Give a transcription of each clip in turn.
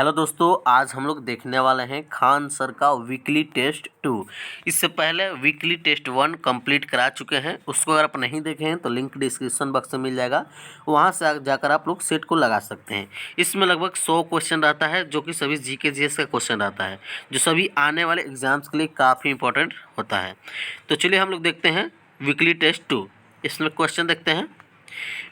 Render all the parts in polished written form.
Hello दोस्तों, आज हम लोग देखने वाले हैं खान सर का वीकली टेस्ट 2। इससे पहले वीकली टेस्ट 1 कंप्लीट करा चुके हैं। उसको अगर आप नहीं देखे हैं तो लिंक डिस्क्रिप्शन बॉक्स में मिल जाएगा, वहां से जाकर आप लोग सेट को लगा सकते हैं। इसमें लगभग 100 क्वेश्चन रहता है, जो कि सभी जीके जीएस का क्वेश्चन रहता है, जो सभी आने वाले एग्जाम्स के लिए काफ़ी इंपॉर्टेंट होता है। तो चलिए हम लोग देखते हैं वीकली टेस्ट 2। इसमें क्वेश्चन देखते हैं।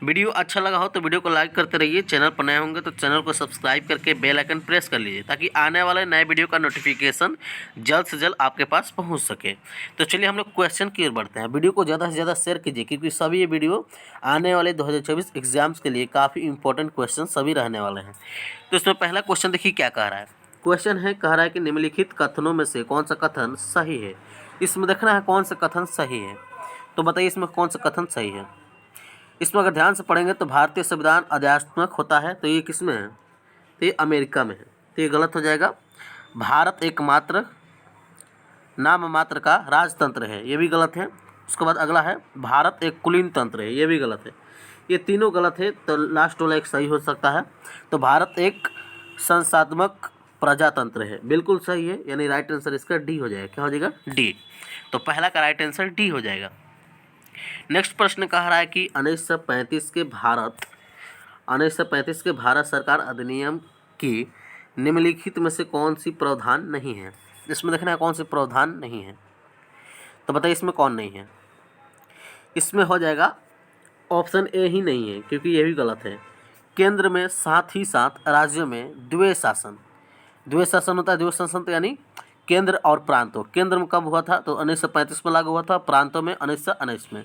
वीडियो अच्छा लगा हो तो वीडियो को लाइक करते रहिए। चैनल पर नए होंगे तो चैनल को सब्सक्राइब करके बेल आइकन प्रेस कर लीजिए, ताकि आने वाले नए वीडियो का नोटिफिकेशन जल्द से जल्द आपके पास पहुंच सके। तो चलिए हम लोग क्वेश्चन की ओर बढ़ते हैं। वीडियो को ज़्यादा से ज़्यादा शेयर कीजिए, क्योंकि सभी ये वीडियो आने वाले 2024 एग्जाम्स के लिए काफ़ी इंपॉर्टेंट क्वेश्चन सभी रहने वाले हैं। तो इसमें पहला क्वेश्चन देखिए क्या कह रहा है। क्वेश्चन है, कह रहा है कि निम्नलिखित कथनों में से कौन सा कथन सही है। इसमें देखना है कौन सा कथन सही है। तो बताइए इसमें कौन सा कथन सही है। इसमें अगर ध्यान से पढ़ेंगे तो भारतीय संविधान आध्यात्मक होता है, तो ये किस में है, तो ये अमेरिका में है, तो ये गलत हो जाएगा। भारत एकमात्र नाम मात्र का राजतंत्र है, ये भी गलत है। उसके बाद अगला है, भारत एक कुलीन तंत्र है, ये भी गलत है। ये तीनों गलत है, तो लास्ट वाला एक सही हो सकता है। तो भारत एक संस्थात्मक प्रजातंत्र है, बिल्कुल सही है, यानी राइट आंसर इसका डी हो जाएगा। क्या हो जाएगा, डी। तो पहला का राइट आंसर डी हो जाएगा। नेक्स्ट प्रश्न कह रहा है कि 1935 के भारत सरकार अधिनियम की निम्नलिखित में से कौन सी प्रावधान नहीं है। इसमें देखना है कौन सी प्रावधान नहीं है। तो बताइए इसमें कौन नहीं है। इसमें हो जाएगा ऑप्शन ए ही नहीं है, क्योंकि ये भी गलत है। केंद्र में साथ ही साथ राज्यों में द्वैत शासन होता है। द्वैत शासन तो यानी केंद्र और प्रांतों। केंद्र में कब हुआ था, तो 1935 में लागू हुआ था। प्रांतों में 1919 में।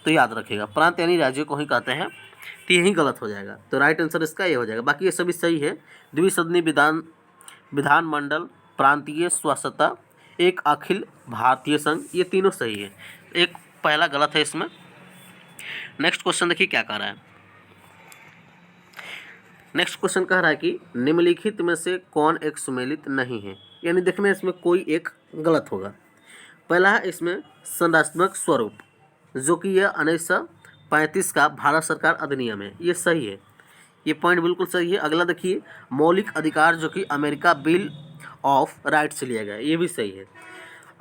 तो याद रखिएगा, प्रांत यानी राज्यों को ही कहते हैं। तो यही गलत हो जाएगा, तो राइट आंसर इसका ये हो जाएगा। बाकी ये सभी सही है। द्विसदनी विधानमंडल, प्रांतीय स्वायत्तता, एक अखिल भारतीय संघ, ये तीनों सही है। एक पहला गलत है इसमें। नेक्स्ट क्वेश्चन देखिए क्या कह रहा है। नेक्स्ट क्वेश्चन कह रहा है कि निम्नलिखित में से कौन एक सुमेलित नहीं है, यानी देखना इसमें कोई एक गलत होगा। पहला है इसमें संरचनात्मक स्वरूप, जो कि यह 1935 का भारत सरकार अधिनियम है, ये सही है, ये पॉइंट बिल्कुल सही है। अगला देखिए, मौलिक अधिकार, जो कि अमेरिका बिल ऑफ राइट्स से लिया गया है, ये भी सही है।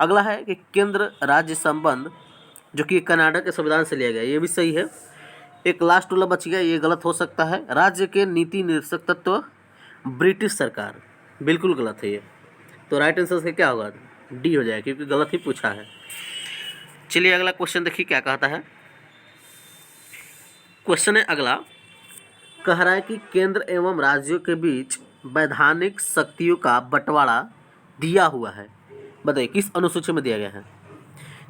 अगला है कि केंद्र राज्य संबंध, जो कि कनाडा के संविधान से लिया गया है, ये भी सही है। एक लास्ट वाला बच गया, ये गलत हो सकता है। राज्य के नीति निर्देशक तत्व, ब्रिटिश सरकार, बिल्कुल गलत है ये। तो राइट आंसर से क्या होगा, डी हो जाएगा, क्योंकि गलत ही पूछा है। चलिए अगला क्वेश्चन देखिए क्या कहता है। क्वेश्चन है अगला, कह रहा है कि केंद्र एवं राज्यों के बीच वैधानिक शक्तियों का बंटवारा दिया हुआ है। बताइए किस अनुसूची में दिया गया है।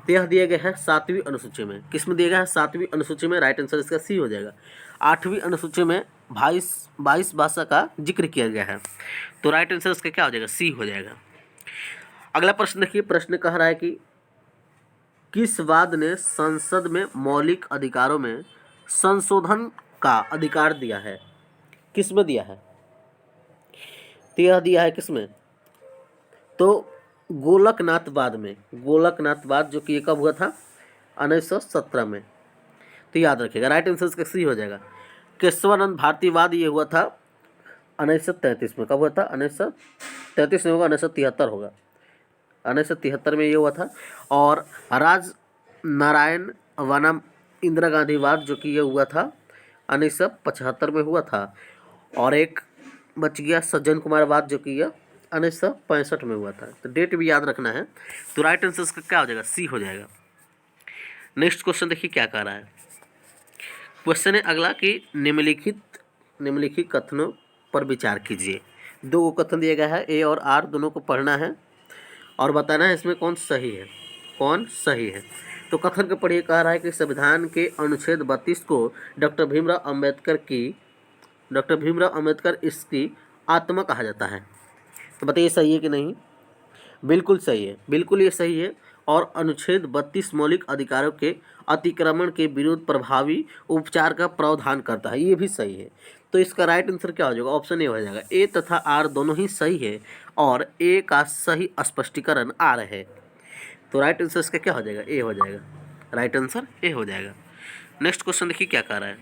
तो यह दिया गया है 7वीं अनुसूची में। किस में दिया गया है, 7वीं अनुसूची में। राइट आंसर इसका सी हो जाएगा। 8वीं अनुसूची में 22 भाषा का जिक्र किया गया है, तो राइट आंसर इसका क्या हो जाएगा, सी हो जाएगा। अगला प्रश्न देखिए। प्रश्न कह रहा है कि किस वाद ने संसद में मौलिक अधिकारों में संशोधन का अधिकार दिया है। किस में दिया है, तो यह दिया है किसमें, तो गोलकनाथवाद में। गोलकनाथवाद, जो कि ये कब हुआ था, 1917 में। तो याद रखिएगा, राइट आंसर इसका सी हो जाएगा। केशवानंद भारतीयवाद, ये हुआ था 1933 में। कब हुआ था, 1933 में होगा, 1973 होगा। 1973 में ये हुआ था। और राज नारायण वनम इंदिरा गांधीवाद, जो कि ये हुआ था 1975 में हुआ था। और एक बच गया सज्जन कुमारवाद, जो कि यह 1965 में हुआ था। तो डेट भी याद रखना है। तो राइट आंसर इसका क्या हो जाएगा, सी हो जाएगा। नेक्स्ट क्वेश्चन देखिए क्या कह रहा है। क्वेश्चन है अगला कि निम्नलिखित कथनों पर विचार कीजिए। 2 कथन दिया गया है, ए और आर, दोनों को पढ़ना है और बताना है इसमें कौन सही है, कौन सही है। तो कथन के पढ़िए। कह रहा है कि संविधान के अनुच्छेद 32 को डॉक्टर भीमराव अंबेडकर इसकी आत्मा कहा जाता है। तो बताइए सही है कि नहीं। बिल्कुल सही है, बिल्कुल ये सही है। और अनुच्छेद 32 मौलिक अधिकारों के अतिक्रमण के विरुद्ध प्रभावी उपचार का प्रावधान करता है, ये भी सही है। तो इसका राइट आंसर क्या हो जाएगा, ऑप्शन ए हो जाएगा। ए तथा आर दोनों ही सही है, और ए का सही स्पष्टीकरण आर है। तो राइट आंसर इसका क्या हो जाएगा, ए हो जाएगा। राइट आंसर ए हो जाएगा। नेक्स्ट क्वेश्चन देखिए क्या कह रहा है।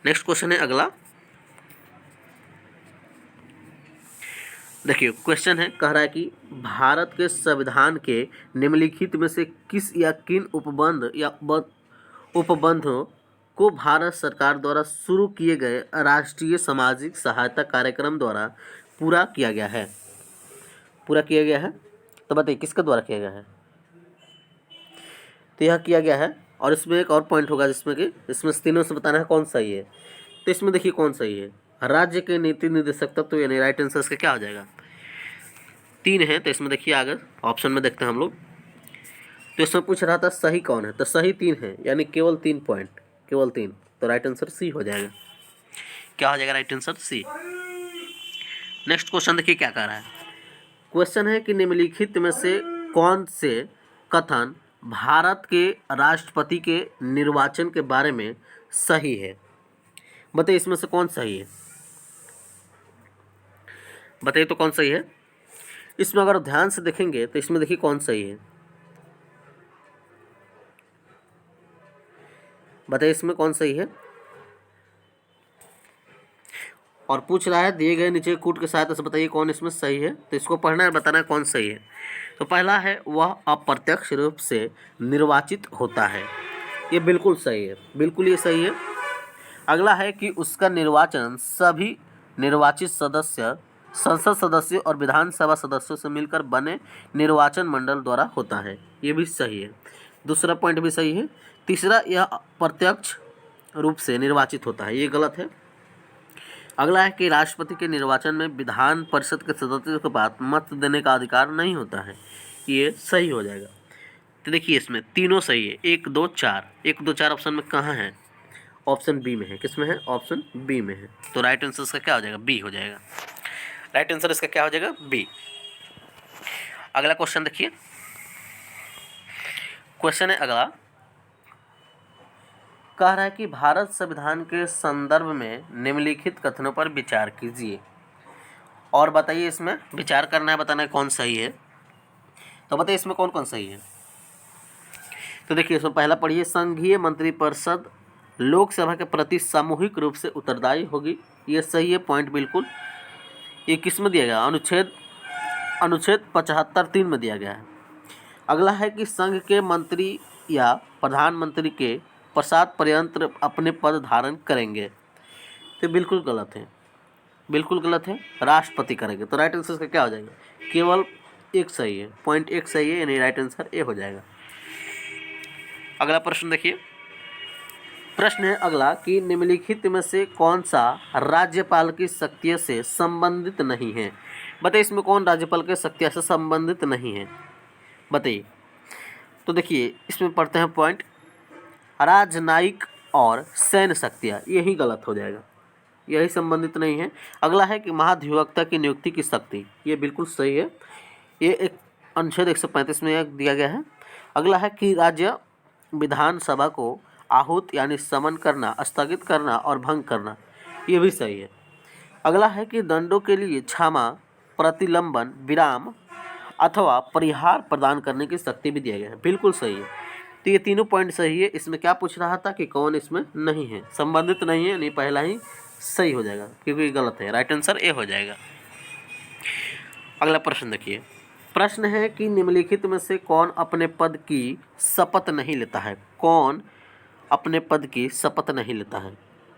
नेक्स्ट क्वेश्चन है अगला, देखिए क्वेश्चन है, कह रहा है कि भारत के संविधान के निम्नलिखित में से किस या किन उपबंध या उपबंधों को भारत सरकार द्वारा शुरू किए गए राष्ट्रीय सामाजिक सहायता कार्यक्रम द्वारा पूरा किया गया है? पूरा किया गया है, तो बताइए किसके द्वारा किया गया है? तो यह किया गया है, और इसमें एक और पॉइंट होगा जिसमें कि इसमें तीनों से बताना है कौन सही है। तो इसमें देखिए कौन सही है, राज्य के नीति निर्देशक तत्व, तो यानी राइट आंसर इसका क्या हो जाएगा? 3 है, तो इसमें देखिए आगे ऑप्शन में देखते हैं हम लोग। तो इसमें पूछ रहा था सही कौन है, तो सही 3 है, यानी केवल 3 पॉइंट, केवल 3, तो राइट आंसर सी हो जाएगा। क्या हो जाएगा right answer? C. Next question देखिए क्या कह रहा है। क्वेश्चन है कि निम्नलिखित में से कौन से कथन भारत के राष्ट्रपति के निर्वाचन के बारे में सही है? बताइए इसमें से कौन सही है, बताइए तो कौन सही है। इसमें अगर ध्यान से देखेंगे तो इसमें देखिए कौन सही है, बताइए इसमें कौन सही है। और पूछ रहा है दिए गए नीचे कूट की सहायता से बताइए कौन इसमें सही है, तो इसको पढ़ना है, बताना है कौन सही है। तो पहला है वह अप्रत्यक्ष रूप से निर्वाचित होता है, ये बिल्कुल सही है, बिल्कुल ये सही है। अगला है कि उसका निर्वाचन सभी निर्वाचित सदस्य, संसद सदस्यों और विधानसभा सदस्यों से मिलकर बने निर्वाचन मंडल द्वारा होता है, ये भी सही है। दूसरा पॉइंट भी सही है। तीसरा, यह प्रत्यक्ष रूप से निर्वाचित होता है, ये गलत है। अगला है कि राष्ट्रपति के निर्वाचन में विधान परिषद के सदस्यों के पास मत देने का अधिकार नहीं होता है, ये सही हो जाएगा। तो देखिए इसमें तीनों सही है, 1 2 4, 1 2 4 ऑप्शन में कहाँ है? ऑप्शन बी में है। किस में है? ऑप्शन बी में है। तो राइट आंसर इसका क्या हो जाएगा? बी हो जाएगा। राइट आंसर इसका क्या हो जाएगा? बी। अगला क्वेश्चन देखिए, क्वेश्चन है अगला, कह रहा है कि भारत संविधान के संदर्भ में निम्नलिखित कथनों पर विचार कीजिए और बताइए, इसमें विचार करना है, बताना है कौन सही है। तो बताइए इसमें कौन कौन सही है। तो देखिए इसमें पहला पढ़िए, संघीय मंत्रिपरिषद लोकसभा के प्रति सामूहिक रूप से उत्तरदायी होगी, ये सही है, पॉइंट बिल्कुल। ये किस में दिया गया? अनुच्छेद 75(3) में दिया गया है। अगला है कि संघ के मंत्री या प्रधानमंत्री के प्रसाद पर्यंत अपने पद धारण करेंगे, तो बिल्कुल गलत है, बिल्कुल गलत है, राष्ट्रपति करेंगे। तो राइट आंसर का क्या हो जाएगा? केवल एक सही है, पॉइंट एक सही है, यानी राइट आंसर ए हो जाएगा। अगला प्रश्न देखिए, प्रश्न है अगला कि निम्नलिखित में से कौन सा राज्यपाल की शक्तियों से संबंधित नहीं है? बताइए इसमें कौन राज्यपाल के शक्तियों से संबंधित नहीं है, बताइए। तो देखिए इसमें पढ़ते हैं पॉइंट, राजनयिक और सैन्य शक्तियाँ, यही गलत हो जाएगा, यही संबंधित नहीं है। अगला है कि महाधिवक्ता की नियुक्ति की शक्ति, ये बिल्कुल सही है, ये एक अनुच्छेद 135 में दिया गया है। अगला है कि राज्य विधानसभा को आहूत यानी समन करना, स्थगित करना और भंग करना, ये भी सही है। अगला है कि दंडों के लिए क्षमा, प्रतिलंबन, विराम अथवा परिहार प्रदान करने की शक्ति भी दिया गया है, बिल्कुल सही है। तो ये तीनों पॉइंट सही है। इसमें क्या पूछ रहा था कि कौन इसमें नहीं है, संबंधित नहीं है, नहीं, पहला ही सही हो जाएगा क्योंकि ये गलत है, राइट आंसर ए हो जाएगा। अगला प्रश्न देखिए, प्रश्न है कि निम्नलिखित में से कौन अपने पद की शपथ नहीं लेता है? कौन अपने पद की शपथ नहीं लेता है?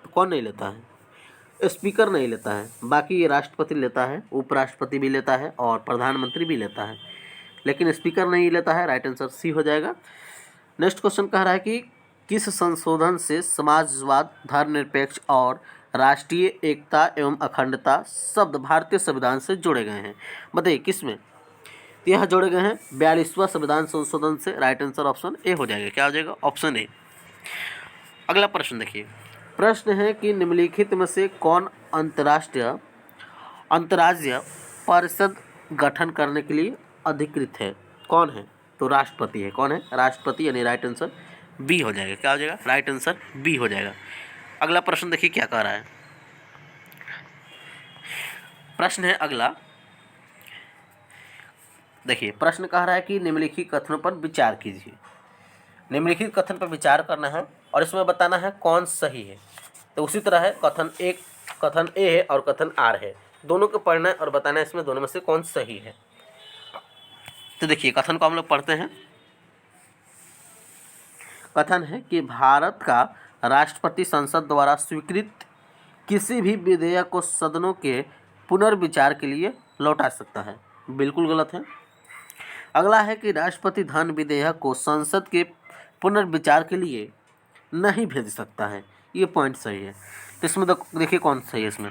तो कौन नहीं लेता है? स्पीकर नहीं लेता है, बाकी ये राष्ट्रपति लेता है, उपराष्ट्रपति भी लेता है और प्रधानमंत्री भी लेता है, लेकिन स्पीकर नहीं लेता है, राइट आंसर सी हो जाएगा। नेक्स्ट क्वेश्चन कह रहा है कि किस संशोधन से समाजवाद, धर्मनिरपेक्ष और राष्ट्रीय एकता एवं अखंडता शब्द भारतीय संविधान से जोड़े गए हैं? बताइए किस में? तो यह जोड़े गए हैं 42वां संविधान संशोधन से, राइट आंसर ऑप्शन ए हो जाएगा। क्या हो जाएगा? Option A. अगला प्रश्न देखिए, प्रश्न है कि निम्नलिखित में से कौन अंतर्राज्यीय परिषद गठन करने के लिए अधिकृत है? कौन है? तो राष्ट्रपति है। कौन है? राष्ट्रपति, यानी राइट आंसर बी हो जाएगा। क्या हो जाएगा? राइट आंसर बी हो जाएगा। अगला प्रश्न देखिए क्या कह रहा है। प्रश्न है अगला, देखिए प्रश्न कह रहा है कि निम्नलिखित कथनों पर विचार कीजिए। निम्नलिखित कथन पर विचार करना है और इसमें बताना है कौन सही है। तो उसी तरह है, कथन ए है और कथन आर है, दोनों को पढ़ना है और बताना है इसमें दोनों में से कौन सही है। तो देखिए कथन को हम लोग पढ़ते हैं। कथन है कि भारत का राष्ट्रपति संसद द्वारा स्वीकृत किसी भी विधेयक को सदनों के पुनर्विचार के लिए लौटा सकता है। बिल्कुल गलत है। अगला है कि राष्ट्रपति धन विधेयक को संसद के पुनर्विचार के लिए नहीं भेज सकता है। ये पॉइंट सही है। तो इसमें देखिए कौन सही है। इसमें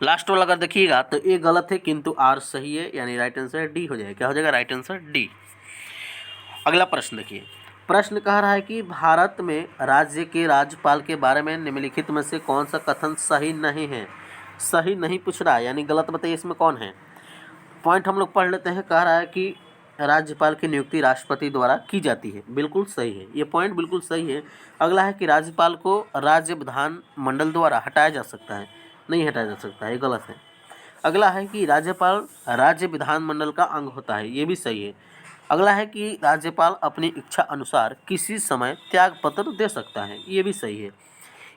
लास्ट वाला अगर देखिएगा तो ए गलत है किंतु आर सही है, यानी राइट आंसर डी हो जाएगा। क्या हो जाएगा? Right answer D. अगला प्रश्न देखिए। प्रश्न कह रहा है कि भारत में राज्य के राज्यपाल के बारे में निम्नलिखित में से कौन सा कथन सही नहीं है? सही नहीं पूछ रहा है, यानी गलत बताइए इसमें कौन है। पॉइंट हम लोग पढ़ लेते हैं। कह रहा है कि राज्यपाल की नियुक्ति राष्ट्रपति द्वारा की जाती है। बिल्कुल सही है, ये पॉइंट बिल्कुल सही है। अगला है कि राज्यपाल को राज्य विधान मंडल द्वारा हटाया जा सकता है। नहीं हटाया जा सकता है, ये गलत है। अगला है कि राज्यपाल राज्य विधान मंडल का अंग होता है। ये भी सही है। अगला है कि राज्यपाल अपनी इच्छा अनुसार किसी समय त्याग पत्र दे सकता है। ये भी सही है,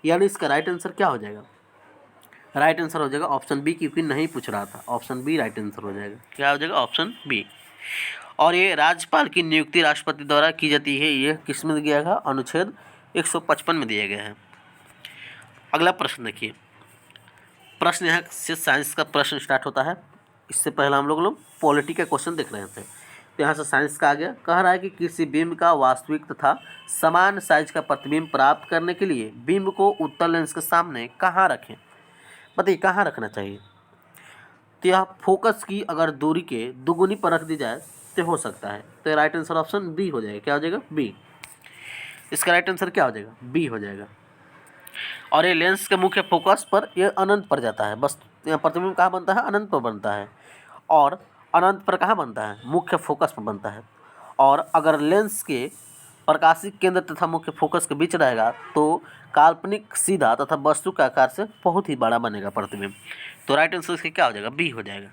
यानी इसका राइट आंसर क्या हो जाएगा? राइट आंसर हो जाएगा ऑप्शन बी, क्योंकि नहीं पूछ रहा था। ऑप्शन बी राइट आंसर हो जाएगा। क्या हो जाएगा? Option B. और ये राज्यपाल की नियुक्ति राष्ट्रपति द्वारा की जाती है। ये किस में दिया गया? अनुच्छेद 155 में दिया गया है। अगला प्रश्न देखिए। प्रश्न यहाँ से साइंस का प्रश्न स्टार्ट होता है। इससे पहले हम लोग पॉलिटी का क्वेश्चन देख रहे थे, तो यहाँ से साइंस का आ गया। कह रहा है कि किसी बिंब का वास्तविक तथा समान साइज का प्रतिबिंब प्राप्त करने के लिए बिंब को उत्तल लेंस के सामने कहाँ रखें? बताइए कहाँ रखना चाहिए। तो यह फोकस की अगर दूरी के दुगुनी पर रख दी जाए तो हो सकता है। तो राइट आंसर ऑप्शन बी हो जाएगा। क्या हो जाएगा? बी। इसका राइट आंसर क्या हो जाएगा? बी हो जाएगा। और ये लेंस के मुख्य फोकस पर यह अनंत पर जाता है। बस यहाँ प्रतिबिंब कहाँ बनता है? अनंत पर बनता है। और अनंत पर कहाँ बनता है? मुख्य फोकस पर बनता है। और अगर लेंस के प्रकाशिक केंद्र तथा मुख्य फोकस के बीच रहेगा तो काल्पनिक सीधा तथा वस्तु के आकार से बहुत ही बड़ा बनेगा प्रतिबिंब। तो राइट आंसर इसका क्या हो जाएगा? बी हो जाएगा।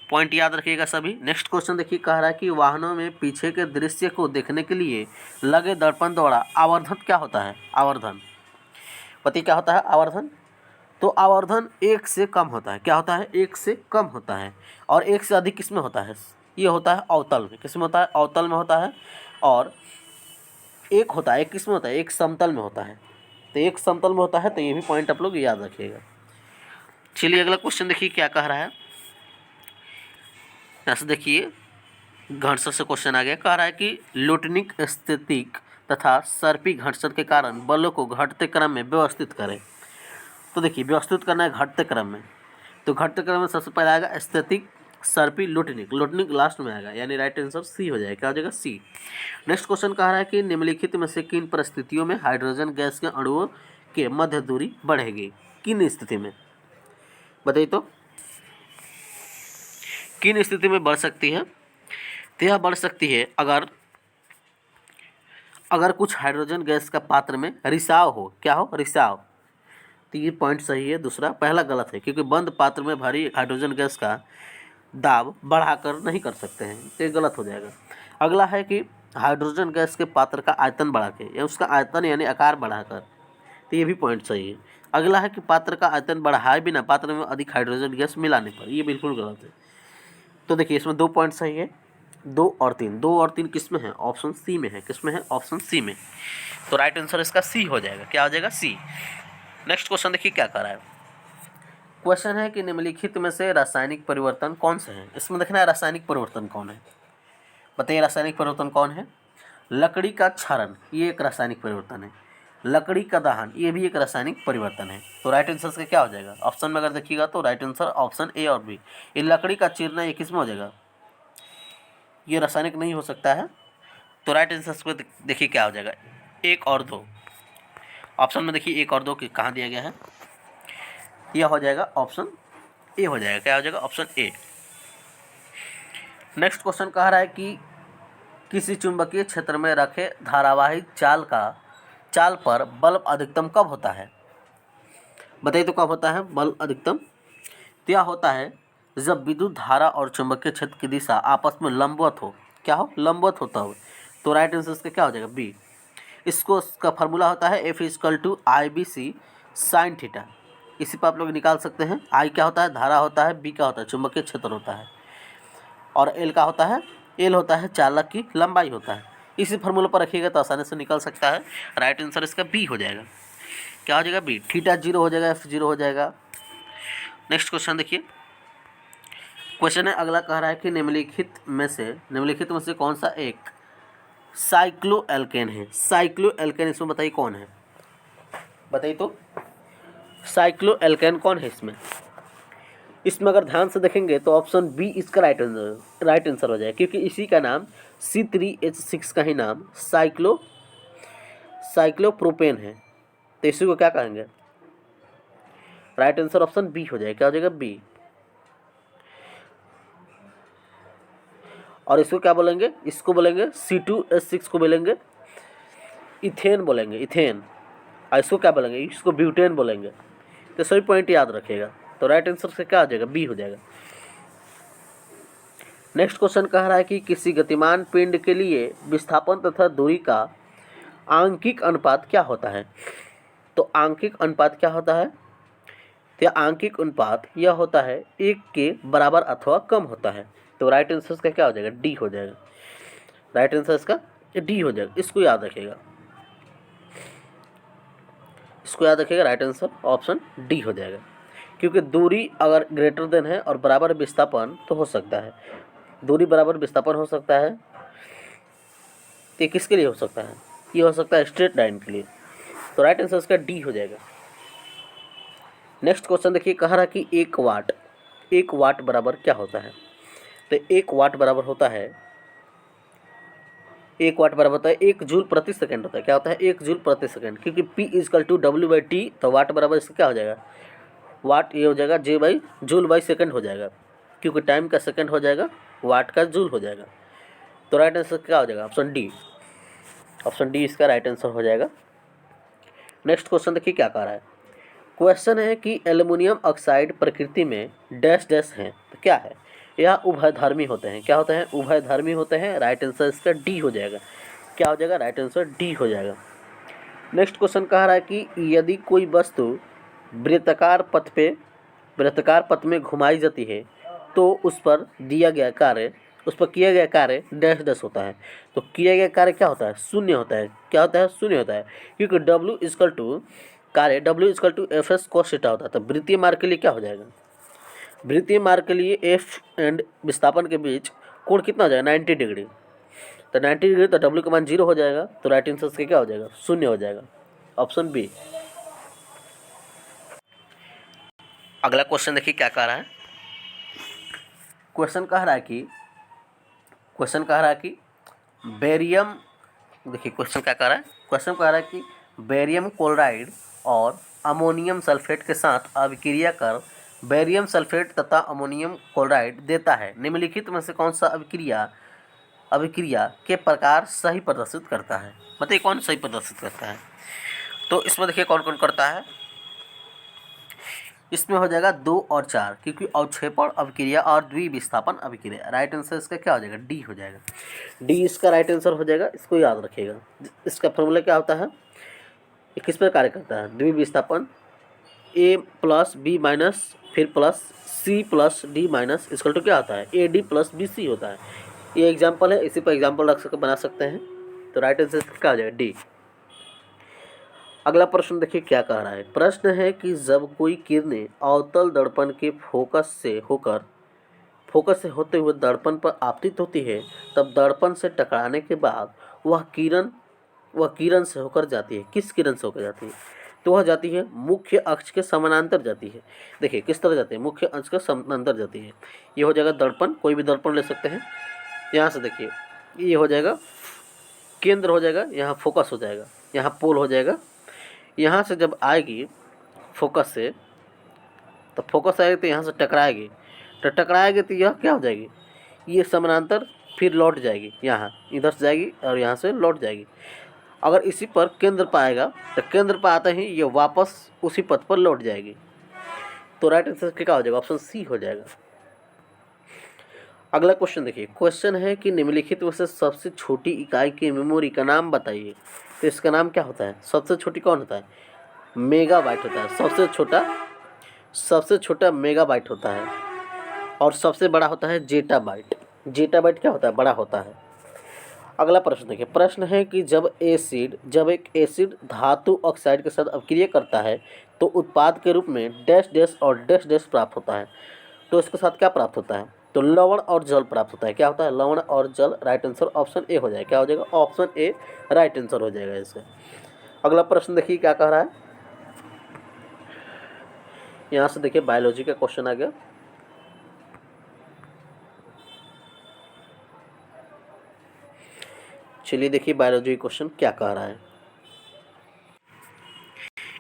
पॉइंट याद रखिएगा सभी। नेक्स्ट क्वेश्चन देखिए। कह रहा है कि वाहनों में पीछे के दृश्य को देखने के लिए लगे दर्पण द्वारा आवर्धन क्या होता है? आवर्धन पति क्या होता है? आवर्धन। तो आवर्धन 1 से कम होता है। क्या होता है? 1 से कम होता है। और 1 से अधिक किस में होता है? ये होता है अवतल में। किस में होता है? अवतल में होता है। और एक होता है, एक किस में होता है? एक समतल में होता है। तो एक समतल में होता है, तो ये भी पॉइंट आप लोग याद रखिएगा। चलिए अगला क्वेश्चन देखिए क्या कह रहा है। यहाँ से देखिए घर्षण से क्वेश्चन आ गया। कह रहा है कि लुटनिक स्थितिक तथा सर्पी घर्षण के कारण बलों को घटते क्रम में व्यवस्थित करें। तो देखिए व्यवस्थित करना है घटते क्रम में। तो घटते क्रम में सबसे पहले आएगा स्थितिक, सर्पी, लुटनिक। लुटनिक लास्ट में आएगा, यानी राइट आंसर सी हो जाएगा। क्या हो जाएगा? सी। नेक्स्ट क्वेश्चन कह रहा है कि निम्नलिखित में से किन परिस्थितियों में हाइड्रोजन गैस के अणुओं के मध्य दूरी बढ़ेगी? किन स्थिति में? बताइए तो किन स्थिति में बढ़ सकती है? तो यह बढ़ सकती है अगर कुछ हाइड्रोजन गैस का पात्र में रिसाव हो। क्या हो? रिसाव। तो ये पॉइंट सही है। दूसरा पहला गलत है, क्योंकि बंद पात्र में भरी हाइड्रोजन गैस का दाब बढ़ाकर नहीं कर सकते हैं, तो ये गलत हो जाएगा। अगला है कि हाइड्रोजन गैस के पात्र का आयतन बढ़ा के, या उसका आयतन यानी आकार बढ़ाकर, तो ये भी पॉइंट सही है। अगला है कि पात्र का आयतन बढ़ाए बिना पात्र में अधिक हाइड्रोजन गैस मिलाने पर, ये बिल्कुल गलत है। तो देखिए इसमें 2 पॉइंट सही है, 2 और 3। 2 और 3 किस में है? ऑप्शन सी में है। किस में है? ऑप्शन सी में। तो राइट आंसर इसका सी हो जाएगा। क्या हो जाएगा? सी। नेक्स्ट क्वेश्चन देखिए क्या कर रहा है। क्वेश्चन है कि निम्नलिखित में से रासायनिक परिवर्तन कौन से हैं? इसमें देखना है रासायनिक परिवर्तन कौन है। बताइए रासायनिक परिवर्तन कौन है? लकड़ी का क्षरण, ये एक रासायनिक परिवर्तन है। लकड़ी का दहन, ये भी एक रासायनिक परिवर्तन है। तो राइट आंसर का क्या हो जाएगा? ऑप्शन में अगर देखिएगा तो राइट आंसर ऑप्शन ए और बी। ये लकड़ी का चीरना, ये किस में हो जाएगा? ये रासायनिक नहीं हो सकता है। तो राइट आंसर पे देखिए क्या हो जाएगा? 1 और 2। ऑप्शन में देखिए 1 और 2 कहाँ दिया गया है? यह हो जाएगा ऑप्शन ए हो जाएगा। क्या हो जाएगा? Option A. नेक्स्ट क्वेश्चन कह रहा है कि किसी चुंबकीय क्षेत्र में रखे धारावाही चाल पर बल अधिकतम कब होता है? बताइए तो कब होता है बल अधिकतम? तो यह होता है जब विद्युत धारा और चुंबकीय क्षेत्र की दिशा आपस में लंबवत हो। क्या हो? लंबवत होता हो। तो राइट आंसर इसका क्या हो जाएगा? बी। इसका फार्मूला होता है F = IBC sin थीटा। इसी पर आप लोग निकाल सकते हैं। आई क्या होता है, धारा होता है, बी क्या होता है, चुंबकीय क्षेत्र होता है, और एल का होता है, एल होता है चालक की लंबाई होता है। इसी फार्मूला पर रखिएगा तो आसानी से निकल सकता है। राइट आंसर इसका बी हो जाएगा। क्या हो जाएगा, बी। थीटा 0 हो जाएगा, एफ 0 हो जाएगा। नेक्स्ट क्वेश्चन देखिए। क्वेश्चन है अगला, कह रहा है कि निम्नलिखित में से कौन सा एक साइक्लो एल्केन है। साइक्लो एल्केन इसमें बताइए कौन है, बताइए तो साइक्लो एल्केन कौन है इसमें। इसमें अगर ध्यान से देखेंगे तो ऑप्शन बी इसका राइट आंसर हो जाएगा, क्योंकि इसी का नाम C3H6 का ही नाम साइक्लोप्रोपेन है। तो इसी को क्या कहेंगे, राइट आंसर ऑप्शन बी हो जाएगा। क्या हो जाएगा, बी। और इसको क्या बोलेंगे, इसको बोलेंगे C2H6 को बोलेंगे इथेन बोलेंगे, इथेन। और इसको क्या बोलेंगे, इसको ब्यूटेन बोलेंगे। तो सभी पॉइंट याद रखिएगा। तो राइट आंसर से क्या आ जाएगा, बी हो जाएगा। नेक्स्ट क्वेश्चन कह रहा है कि किसी गतिमान पिंड के लिए विस्थापन तथा दूरी का आंकिक अनुपात क्या होता है। तो आंकिक अनुपात क्या होता है, तो आंकिक अनुपात यह होता है 1 के बराबर अथवा कम होता है। तो राइट आंसर इसका क्या हो जाएगा, डी हो जाएगा। राइट आंसर इसका डी हो जाएगा। इसको याद रखिएगा, इसको याद रखिएगा। राइट आंसर ऑप्शन डी हो जाएगा, क्योंकि दूरी अगर ग्रेटर देन है और बराबर विस्थापन तो हो सकता है, दूरी बराबर विस्थापन हो सकता है। तो ये किसके लिए हो सकता है, ये हो सकता है स्ट्रेट लाइन के लिए। तो राइट आंसर इसका डी हो जाएगा। नेक्स्ट क्वेश्चन देखिए, कह रहा कि 1 वाट बराबर क्या होता है। तो 1 वाट बराबर होता है, 1 वाट बराबर होता है 1 जूल प्रति सेकंड होता है। क्या होता है, 1 जूल प्रति सेकंड, क्योंकि P = W/T। तो वाट बराबर इसका क्या हो जाएगा, वाट ये हो जाएगा J by joule by second हो जाएगा, क्योंकि टाइम का सेकंड हो जाएगा, वाट का जूल हो जाएगा। तो राइट आंसर क्या हो जाएगा, ऑप्शन डी। ऑप्शन डी इसका राइट आंसर हो जाएगा। नेक्स्ट क्वेश्चन देखिए क्या कह रहा है। क्वेश्चन है कि एल्युमिनियम ऑक्साइड प्रकृति में डैश डैश हैं, तो क्या है, यह उभयधर्मी होते हैं। क्या होते हैं, उभयधर्मी होते हैं। राइट आंसर इसका डी हो जाएगा। क्या हो जाएगा, राइट आंसर डी हो जाएगा। नेक्स्ट क्वेश्चन कह रहा है कि यदि कोई वस्तु वृत्ताकार पथ में घुमाई जाती है तो उस पर किया गया कार्य डैश डैश होता है। तो किया गया कार्य क्या होता है, शून्य होता है। क्या होता है, शून्य होता है, क्योंकि W = Fs cos थीटा होता है। तो वृत्तीय मार्ग के लिए क्या हो जाएगा, वृत्तीय मार्ग के लिए एफ एंड विस्थापन के बीच कोण कितना हो जाएगा, 90 डिग्री। तो 90 डिग्री, तो W का मान 0 हो जाएगा। तो राइट आंसर से क्या हो जाएगा, शून्य हो जाएगा। Option B. अगला क्वेश्चन देखिए क्या कह रहा है। क्वेश्चन कह रहा है कि बेरियम, देखिए क्वेश्चन क्या कह रहा है। क्वेश्चन कह रहा है कि बेरियम क्लोराइड और अमोनियम सल्फेट के साथ अभिक्रिया कर बेरियम सल्फेट तथा अमोनियम क्लोराइड देता है। निम्नलिखित में से कौन सा अभिक्रिया के प्रकार सही प्रदर्शित करता है। बताइए कौन सही प्रदर्शित करता है। तो इसमें देखिए कौन कौन करता है। इसमें हो जाएगा 2 और 4, क्योंकि अवक्षेपण अभिक्रिया और द्विविस्थापन अभिक्रिया। राइट आंसर इसका क्या हो जाएगा, डी हो जाएगा। डी इसका राइट आंसर हो जाएगा। इसको याद रखिएगा। इसका फॉर्मूला क्या होता है, ये किस पर कार्य करता है, द्विविस्थापन A + B- फिर प्लस C + D- इसका तो क्या होता है, AD + BC होता है। ये एग्जाम्पल है, इसी पर एग्जाम्पल बना सकते हैं। तो राइट आंसर क्या हो जाएगा, डी। अगला प्रश्न देखिए क्या कह रहा है। प्रश्न है कि जब कोई किरणें अवतल दर्पण के फोकस से होते हुए दर्पण पर आपतित होती है, तब दर्पण से टकराने के बाद वह किरण से होकर जाती है। किस किरण से होकर जाती है, तो वह जाती है मुख्य अक्ष के समानांतर जाती है। देखिए किस तरह जाती है, मुख्य अक्ष के समानांतर जाती है। ये हो जाएगा दर्पण, कोई भी दर्पण ले सकते हैं। यहाँ से देखिए ये हो जाएगा केंद्र हो जाएगा, यहाँ फोकस हो जाएगा, यहाँ पोल हो जाएगा। यहाँ से जब आएगी फोकस से, तो फोकस आएगी तो यहाँ से टकराएगी, तो टकराएगी तो यह क्या हो जाएगी, ये समानांतर फिर लौट जाएगी, यहाँ इधर से जाएगी और यहाँ से लौट जाएगी। अगर इसी पर केंद्र पाएगा तो केंद्र पर आते ही ये वापस उसी पथ पर लौट जाएगी। तो राइट आंसर क्या हो जाएगा, ऑप्शन सी हो जाएगा। अगला क्वेश्चन देखिए। क्वेश्चन है कि निम्नलिखित में से सबसे छोटी इकाई की मेमोरी का नाम बताइए। तो इसका नाम क्या होता है, सबसे छोटी कौन होता है, मेगाबाइट होता है सबसे छोटा सबसे छोटा मेगाबाइट होता है और सबसे बड़ा होता है जेटाबाइट। जेटाबाइट क्या होता है? बड़ा होता है। अगला प्रश्न देखिए, प्रश्न है कि जब एक एसिड धातु ऑक्साइड के साथ अपक्रिया करता है तो उत्पाद के रूप में डैश डैश और डैश डैश प्राप्त होता है। तो इसके साथ क्या प्राप्त होता है? तो लवण और जल प्राप्त होता है। क्या होता है? लवण और जल। राइट आंसर ऑप्शन ए हो जाएगा। क्या हो जाएगा? ऑप्शन ए राइट आंसर हो जाएगा इससे। अगला प्रश्न देखिए क्या कह रहा है, यहाँ से देखिए बायोलॉजी का क्वेश्चन आ गया। चलिए देखिए बायोलॉजी क्वेश्चन क्या कह रहा है।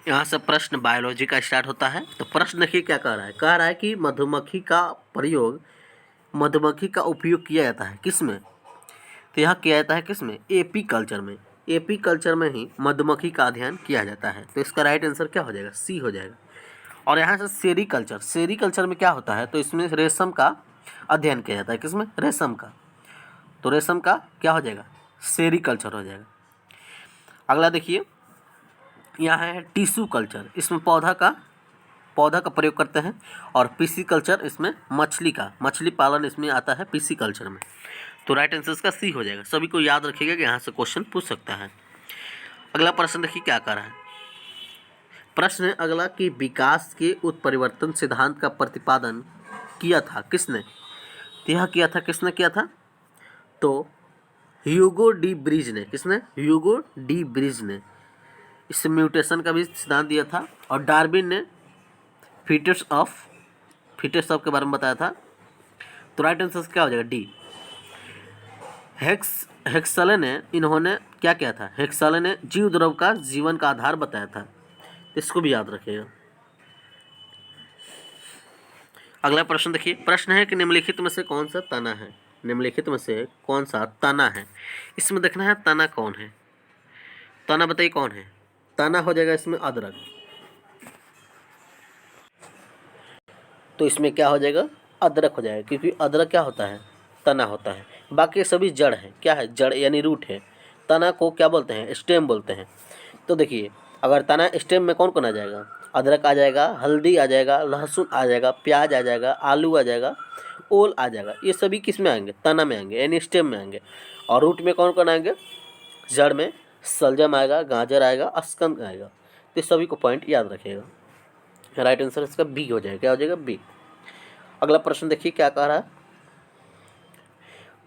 यहाँ से प्रश्न बायोलॉजी का स्टार्ट होता है। तो प्रश्न देखिए क्या कह रहा है। कह रहा है कि मधुमक्खी का उपयोग किया जाता है किसमें? तो यहाँ किया जाता है किसमें? एपी कल्चर में। एपी कल्चर में ही मधुमक्खी का अध्ययन किया जाता है। तो इसका राइट आंसर क्या हो जाएगा? सी हो जाएगा। और यहाँ से सेरीकल्चर में क्या होता है? तो इसमें रेशम का अध्ययन किया जाता है। किसमें? रेशम का। तो रेशम का क्या हो जाएगा? सेरीकल्चर हो जाएगा। अगला देखिए, यहाँ है टिश्यू कल्चर। इसमें पौधा का प्रयोग करते हैं। और पीसी कल्चर इसमें मछली पालन इसमें आता है पीसी कल्चर में। तो राइट आंसर इसका सी हो जाएगा। सभी को याद रखिएगा कि यहाँ से क्वेश्चन पूछ सकता है। अगला प्रश्न देखिए क्या कर रहा है। प्रश्न है अगला कि विकास के उत्परिवर्तन सिद्धांत का प्रतिपादन किया था किसने? तो यह किया था किसने किया था? तो ह्यूगो डी ब्रिज ने। किसने? ह्यूगो डी ब्रिज ने। इससे म्यूटेशन का भी सिद्धांत दिया था। और डार्विन ने फीटस ऑफ के बारे में बताया था। तो राइट आंसर क्या हो जाएगा? डी। हेक्सले ने इन्होंने क्या किया था? हेक्सले ने जीव द्रव का जीवन का आधार बताया था। इसको भी याद रखिएगा। अगला प्रश्न देखिए, प्रश्न है कि निम्नलिखित में से कौन सा तना है? निम्नलिखित में से कौन सा तना है? इसमें देखना है तना कौन है। तना बताइए कौन है? तना हो जाएगा इसमें अदरक। तो इसमें क्या हो जाएगा? अदरक हो जाएगा, क्योंकि अदरक क्या होता है? तना होता है। बाकी सभी जड़ है। क्या है? जड़ यानी रूट है। तना को क्या बोलते हैं? स्टेम बोलते हैं। तो देखिए, अगर तना स्टेम में कौन कौन आ जाएगा? अदरक आ जाएगा, हल्दी आ जाएगा, लहसुन आ जाएगा, प्याज आ जाएगा, आलू आ जाएगा, ओल आ जाएगा। ये सभी किस में आएंगे? तना में आएंगे, यानी स्टेम में आएंगे। और रूट में कौन कौन आएंगे? जड़ में सलजम आएगा, गाजर आएगा, अस्कंद आएगा। तो सभी को पॉइंट याद रखिएगा। राइट आंसर इसका बी हो जाएगा। क्या हो जाएगा? बी। अगला प्रश्न देखिए क्या कह रहा है।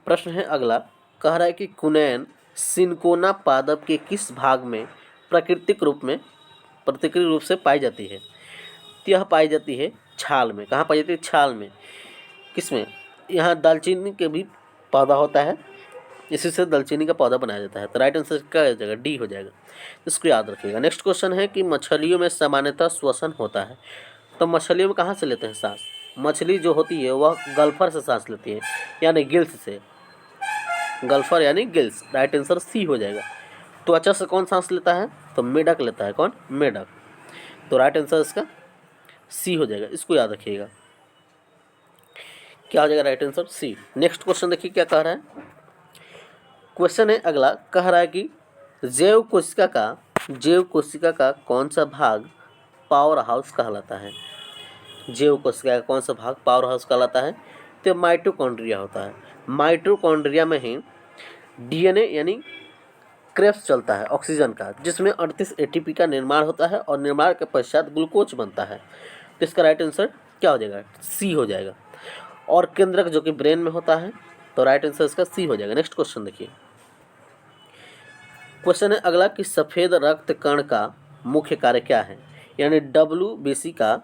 प्रश्न है अगला, कह रहा है कि कुनैन सिनकोना पादप के किस भाग में प्राकृतिक रूप से पाई जाती है? तो यह पाई जाती है छाल में। कहाँ पाई जाती है? छाल में। किसमें? यहाँ दालचीनी के भी पौधा होता है, इसी से दालचीनी का पौधा बनाया जाता है। तो राइट आंसर क्या हो जाएगा? डी हो जाएगा। इसको याद रखिएगा। नेक्स्ट क्वेश्चन है कि मछलियों में सामान्यतः श्वसन होता है। तो मछलियों में कहाँ से लेते हैं सांस? मछली जो होती है वह गल्फर से सांस लेती है, यानी गिल्स से। गल्फर यानी गिल्स। राइट आंसर सी हो जाएगा। त्वचा से कौन सांस लेता है? तो मेढक लेता है। कौन? मेढक। तो राइट आंसर इसका सी हो जाएगा। इसको याद रखिएगा। क्या हो जाएगा? Right answer C. Next question देखिए क्या कह रहा है। क्वेश्चन है अगला, कह रहा है कि जैव कोशिका का कौन सा भाग पावर हाउस कहलाता है? जैव कोशिका का कौन सा भाग पावर हाउस कहलाता है? तो माइटोकॉन्ड्रिया होता है। माइटोकॉन्ड्रिया में ही डीएनए यानी क्रेब्स चलता है ऑक्सीजन का, जिसमें 38 एटीपी का निर्माण होता है और निर्माण के पश्चात ग्लूकोज बनता है। तो इसका राइट आंसर क्या हो जाएगा? सी हो जाएगा। और केंद्रक जो कि ब्रेन में होता है। तो राइट आंसर इसका सी हो जाएगा। नेक्स्ट क्वेश्चन देखिए। क्वेश्चन है अगला कि सफ़ेद रक्त कण का मुख्य कार्य क्या है? यानी WBC का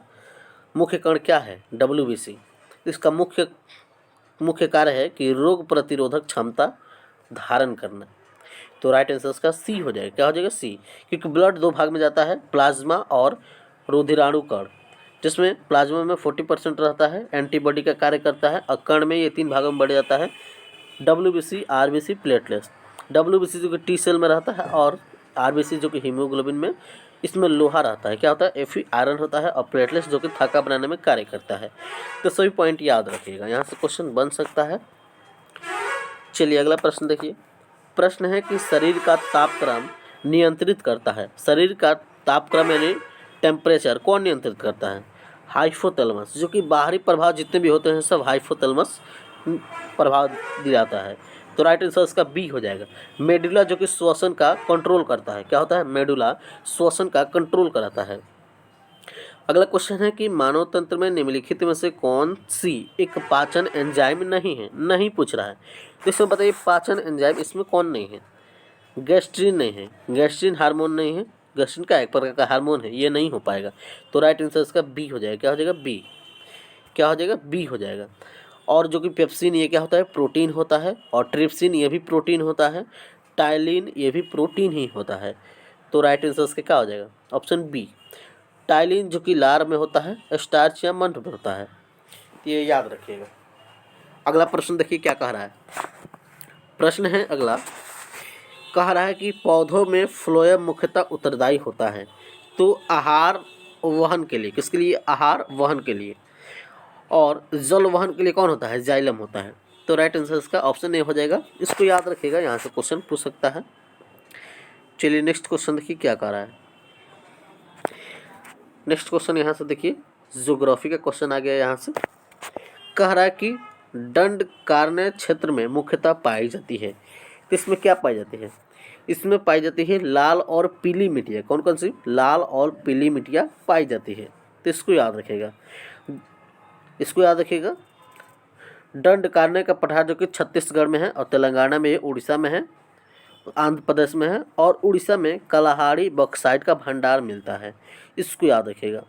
मुख्य कण क्या है? WBC इसका मुख्य कार्य है कि रोग प्रतिरोधक क्षमता धारण करना। तो राइट आंसर इसका सी हो जाएगा। क्या हो जाएगा? सी। क्योंकि ब्लड दो भाग में जाता है, प्लाज्मा और रुधिराणु कण, जिसमें प्लाज्मा में 40% रहता है, एंटीबॉडी का कार्य करता है। और कण में ये 3 भागों में बढ़ जाता है, WBC, RBC, प्लेटलेट्स। WBC जो कि टी सेल में रहता है और RBC जो कि हीमोग्लोबिन में, इसमें लोहा रहता है। क्या होता है? Fe आयरन होता है। और प्लेटलेट्स जो कि थक्का बनाने में कार्य करता है। तो सभी पॉइंट याद रखिएगा, यहाँ से क्वेश्चन बन सकता है। चलिए अगला प्रश्न देखिए। प्रश्न है कि शरीर का तापक्रम नियंत्रित करता है। शरीर का तापक्रम यानी टेम्परेचर कौन नियंत्रित करता है? हाइपोथैलेमस, जो कि बाहरी प्रभाव जितने भी होते हैं सब हाइपोथैलेमस प्रभाव दिया जाता है। तो राइट आंसर इसका बी हो जाएगा। मेडुला जो कि श्वसन का कंट्रोल करता है, क्या होता है, मेडुला श्वसन का कंट्रोल कराता है। अगला क्वेश्चन है कि मानव तंत्र में निम्नलिखित में से कौन सी एक पाचन एंजाइम नहीं है, नहीं पूछ रहा है। तो इसमें बताइए पाचन एंजाइम इसमें कौन नहीं है। गैस्ट्रिन नहीं है, गैस्ट्रिन हार्मोन नहीं है, गैस्ट्रिन का एक प्रकार का हार्मोन है, ये नहीं हो पाएगा। तो राइट आंसर इसका बी हो जाएगा। क्या हो जाएगा, बी। क्या हो जाएगा, बी हो जाएगा। और जो कि पेप्सिन ये क्या होता है, प्रोटीन होता है। और ट्रिप्सिन ये भी प्रोटीन होता है। टाइलिन ये भी प्रोटीन ही होता है। तो राइट आंसर इसका क्या हो जाएगा, ऑप्शन बी। टाइलिन जो कि लार में होता है, स्टार्च या मंड में होता है। तो ये याद रखिएगा। अगला प्रश्न देखिए क्या कह रहा है। प्रश्न है अगला, कह रहा है कि पौधों में फ्लोएम मुख्यतः उत्तरदायी होता है। तो आहार वहन के लिए, किसके लिए, आहार वहन के लिए। और जल वहन के लिए कौन होता है, जाइलम होता है। तो राइट आंसर इसका ऑप्शन ए हो जाएगा। इसको याद रखिएगा, यहाँ से क्वेश्चन पूछ सकता है। चलिए नेक्स्ट क्वेश्चन देखिए क्या कह रहा है। नेक्स्ट क्वेश्चन यहाँ से देखिए, ज्योग्राफी का क्वेश्चन आ गया यहाँ से। कह रहा है कि दंडकारण्य क्षेत्र में मुख्यतः पाई जाती है। तो इसमें क्या पाई जाती है, इसमें पाई जाती है लाल और पीली मिट्टियाँ। कौन कौन सी, लाल और पीली मिट्टियाँ पाई जाती है। तो इसको याद रखिएगा, इसको याद रखिएगा। दंडकारण्य का पठार जो कि छत्तीसगढ़ में है, और तेलंगाना में है, उड़ीसा में है, आंध्र प्रदेश में है, और उड़ीसा में कलाहाड़ी बॉक्साइट का भंडार मिलता है। इसको याद रखिएगा,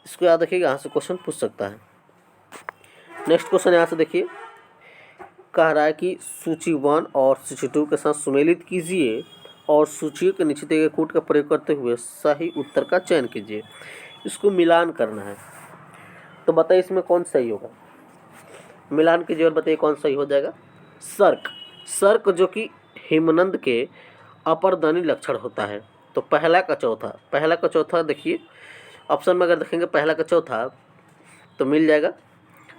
इसको याद रखिएगा, यहाँ से क्वेश्चन पूछ सकता है। नेक्स्ट क्वेश्चन यहाँ से देखिए, कह रहा है कि सूची 1 और सूची 2 के साथ सुमेलित कीजिए और सूचियों के नीचे दिए गए कूट का प्रयोग करते हुए सही उत्तर का चयन कीजिए। इसको मिलान करना है। तो बताइए इसमें कौन सही होगा, मिलान कीजिए और बताइए कौन सही हो जाएगा। सर्क, सर्क जो कि हिमनद के अपरदनी लक्षण होता है। तो पहला का चौथा, पहला का चौथा देखिए ऑप्शन में अगर देखेंगे पहला का चौथा तो मिल जाएगा।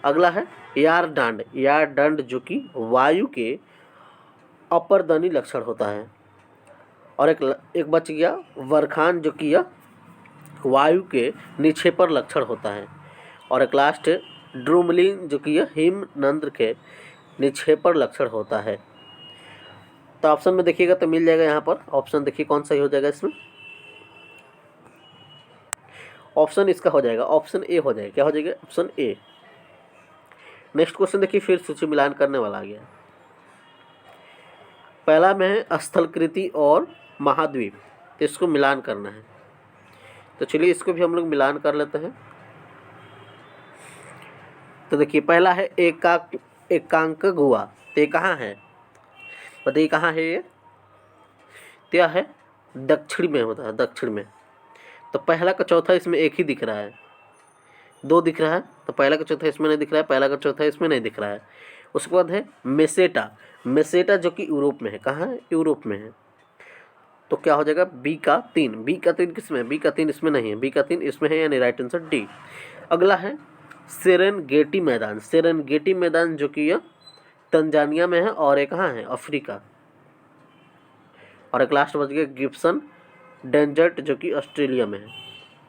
अगला है यार डांड, यार दंड जो कि वायु के अपरदनी लक्षण होता है। और एक बच गया वरखान जो कि यह वायु के निक्षेपर लक्षण होता है। और एक लास्ट है ड्रूमलिन जो कि यह हिमनद के निक्षेपर लक्षण होता है। तो ऑप्शन में देखिएगा तो मिल जाएगा, यहाँ पर ऑप्शन देखिए कौन सही हो जाएगा इसमें। ऑप्शन इसका हो जाएगा, ऑप्शन ए हो जाएगा। क्या हो जाएगा, ऑप्शन ए। नेक्स्ट क्वेश्चन देखिए, फिर सूची मिलान करने वाला आ गया। पहला में है स्थलकृति और महाद्वीप, तो इसको मिलान करना है। तो चलिए इसको भी हम लोग मिलान कर लेते हैं। तो देखिए पहला है एकांक गुआ, तो ये कहाँ है, बताइए कहाँ है ये। क्या है, दक्षिण में होता है, दक्षिण में। तो पहला का चौथा इसमें एक ही दिख रहा है, दो दिख रहा है। तो पहला का चौथा इसमें नहीं दिख रहा है, पहला का चौथा इसमें नहीं दिख रहा है। उसके बाद है मेसेटा, मेसेटा जो कि यूरोप में है। कहाँ है, यूरोप में है। तो क्या हो जाएगा, बी का 3, बी का 3 किसमें, बी का 3 इसमें नहीं है, बी का 3 इसमें है, यानी राइट आंसर डी। अगला है सेरेनगेटी मैदान, सेरेनगेटी मैदान जो कि यह तंजानिया में है और ये कहाँ है, अफ्रीका। और एक लास्ट बच गया गिब्सन डेजर्ट जो कि ऑस्ट्रेलिया में है।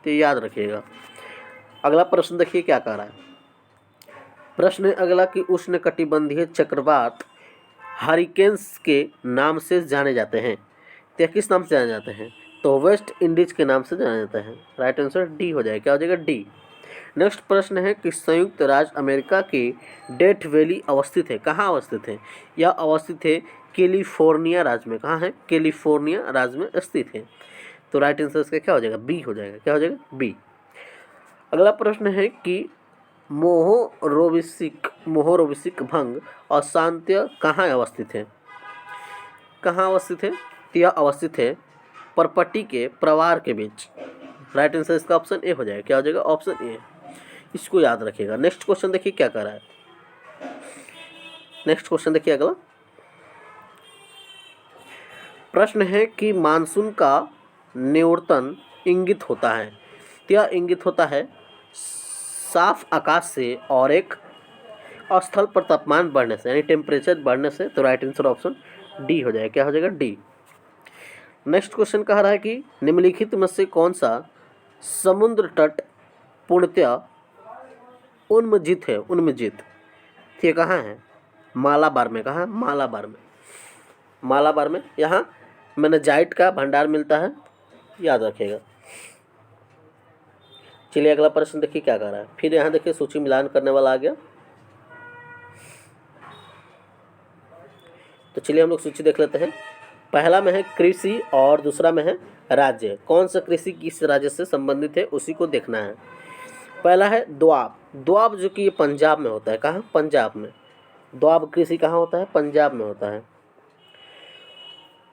तो याद रखिएगा। अगला प्रश्न देखिए क्या कह रहा है। प्रश्न है अगला कि उष्णकटिबंधीय चक्रवात हरिकेन्स के नाम से जाने जाते हैं। तो किस नाम से जाने जाते हैं, तो वेस्ट इंडीज के नाम से जाना जाता है। राइट आंसर डी हो जाएगा। क्या हो जाएगा, डी। नेक्स्ट प्रश्न है कि संयुक्त राज्य अमेरिका के डेथ वैली अवस्थित है। कहाँ अवस्थित है, यह अवस्थित है कैलिफोर्निया राज्य में। कहाँ है, कैलिफोर्निया राज्य में स्थित है। तो राइट आंसर इसका क्या हो जाएगा, बी हो जाएगा। क्या हो जाएगा, बी। अगला प्रश्न है कि मोहोरोविसिक भंग और शांत्य कहाँ अवस्थित है, कहाँ अवस्थित है, तो यह अवस्थित है परपट्टी के प्रवार के बीच। राइट आंसर इसका ऑप्शन ए हो जाएगा। क्या हो जाएगा, ऑप्शन ए। इसको याद रखिएगा। नेक्स्ट क्वेश्चन देखिए क्या कर रहा है। नेक्स्ट क्वेश्चन देखिए अगला प्रश्न है कि मानसून का निवर्तन इंगित होता है। यह इंगित होता है साफ आकाश से और एक स्थल पर तापमान बढ़ने से, यानी टेम्परेचर बढ़ने से। तो राइट आंसर ऑप्शन डी हो जाएगा। क्या हो जाएगा, डी। नेक्स्ट क्वेश्चन कह रहा है कि निम्नलिखित में से कौन सा समुद्र तट पूर्णतः उन्मजित है, उन्मजित। ये कहाँ है? मालाबार में। कहाँ? मालाबार में। मालाबार में यहाँ मेनाजाइट का भंडार मिलता है, याद रखिएगा। चलिए अगला प्रश्न देखिए क्या कह रहा है। फिर यहाँ देखिए सूची मिलान करने वाला आ गया। तो चलिए हम लोग सूची देख लेते हैं। पहला में है कृषि और दूसरा में है राज्य। कौन सा कृषि किस राज्य से संबंधित है उसी को देखना है। पहला है द्वाब। द्वाब जो कि ये पंजाब में होता है। कहाँ? पंजाब में। द्वाब कृषि कहाँ होता है? पंजाब में होता है।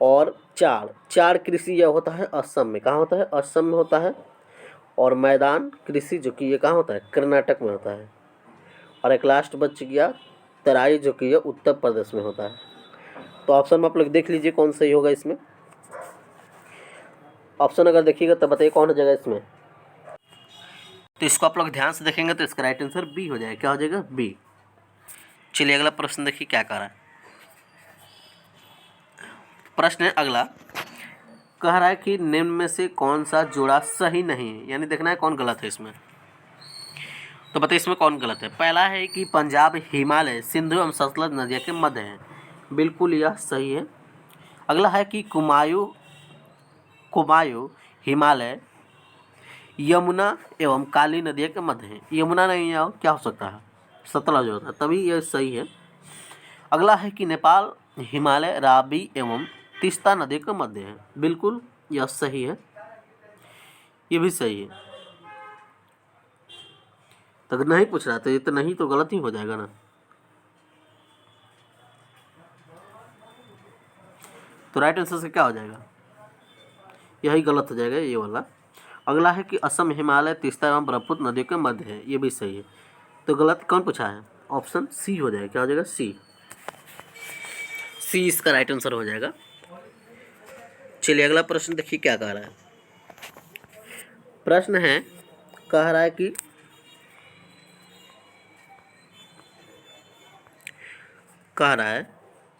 और चार, चार कृषि यह होता है असम में। कहाँ होता है? असम में होता है। और मैदान कृषि जो कि ये कहाँ होता है? कर्नाटक में होता है। और एक लास्ट बच गया तराई जो कि ये उत्तर प्रदेश में होता है। तो ऑप्शन में आप लोग देख लीजिए कौन सही होगा इसमें। ऑप्शन अगर देखिएगा तो बताइए कौन हो जाएगा इसमें। तो इसको आप लोग ध्यान से देखेंगे तो इसका राइट आंसर बी हो जाएगा। क्या हो जाएगा? बी। चलिए अगला प्रश्न देखिए क्या कह रहा है। प्रश्न है अगला, कह रहा है कि निम्न में से कौन सा जोड़ा सही नहीं है, यानी देखना है कौन गलत है इसमें। तो बताइए इसमें कौन गलत है। पहला है कि पंजाब हिमालय सिंधु एवं सतलज नदियों के मध्य है। बिल्कुल यह सही है। अगला है कि कुमायूं हिमालय यमुना एवं काली नदियों के मध्य है। यमुना नहीं है, क्या हो सकता है? सतलज होता है, तभी यह सही है। अगला है कि नेपाल हिमालय रावी एवं तीस्ता नदी के मध्य है। बिल्कुल यह सही है, ये भी सही है। तो अगर नहीं पूछ रहा तो ये तो नहीं, तो गलत ही हो जाएगा ना। तो राइट आंसर से क्या हो जाएगा? यही गलत हो जाएगा, ये वाला। अगला है कि असम हिमालय तीस्ता एवं ब्रह्मपुत्र नदियों के मध्य है। ये भी सही है। तो गलत कौन पूछा है? ऑप्शन सी हो जाएगा। क्या हो जाएगा? सी। सी इसका राइट आंसर हो जाएगा। चलिए अगला प्रश्न देखिए क्या कह रहा है। प्रश्न है, कह रहा है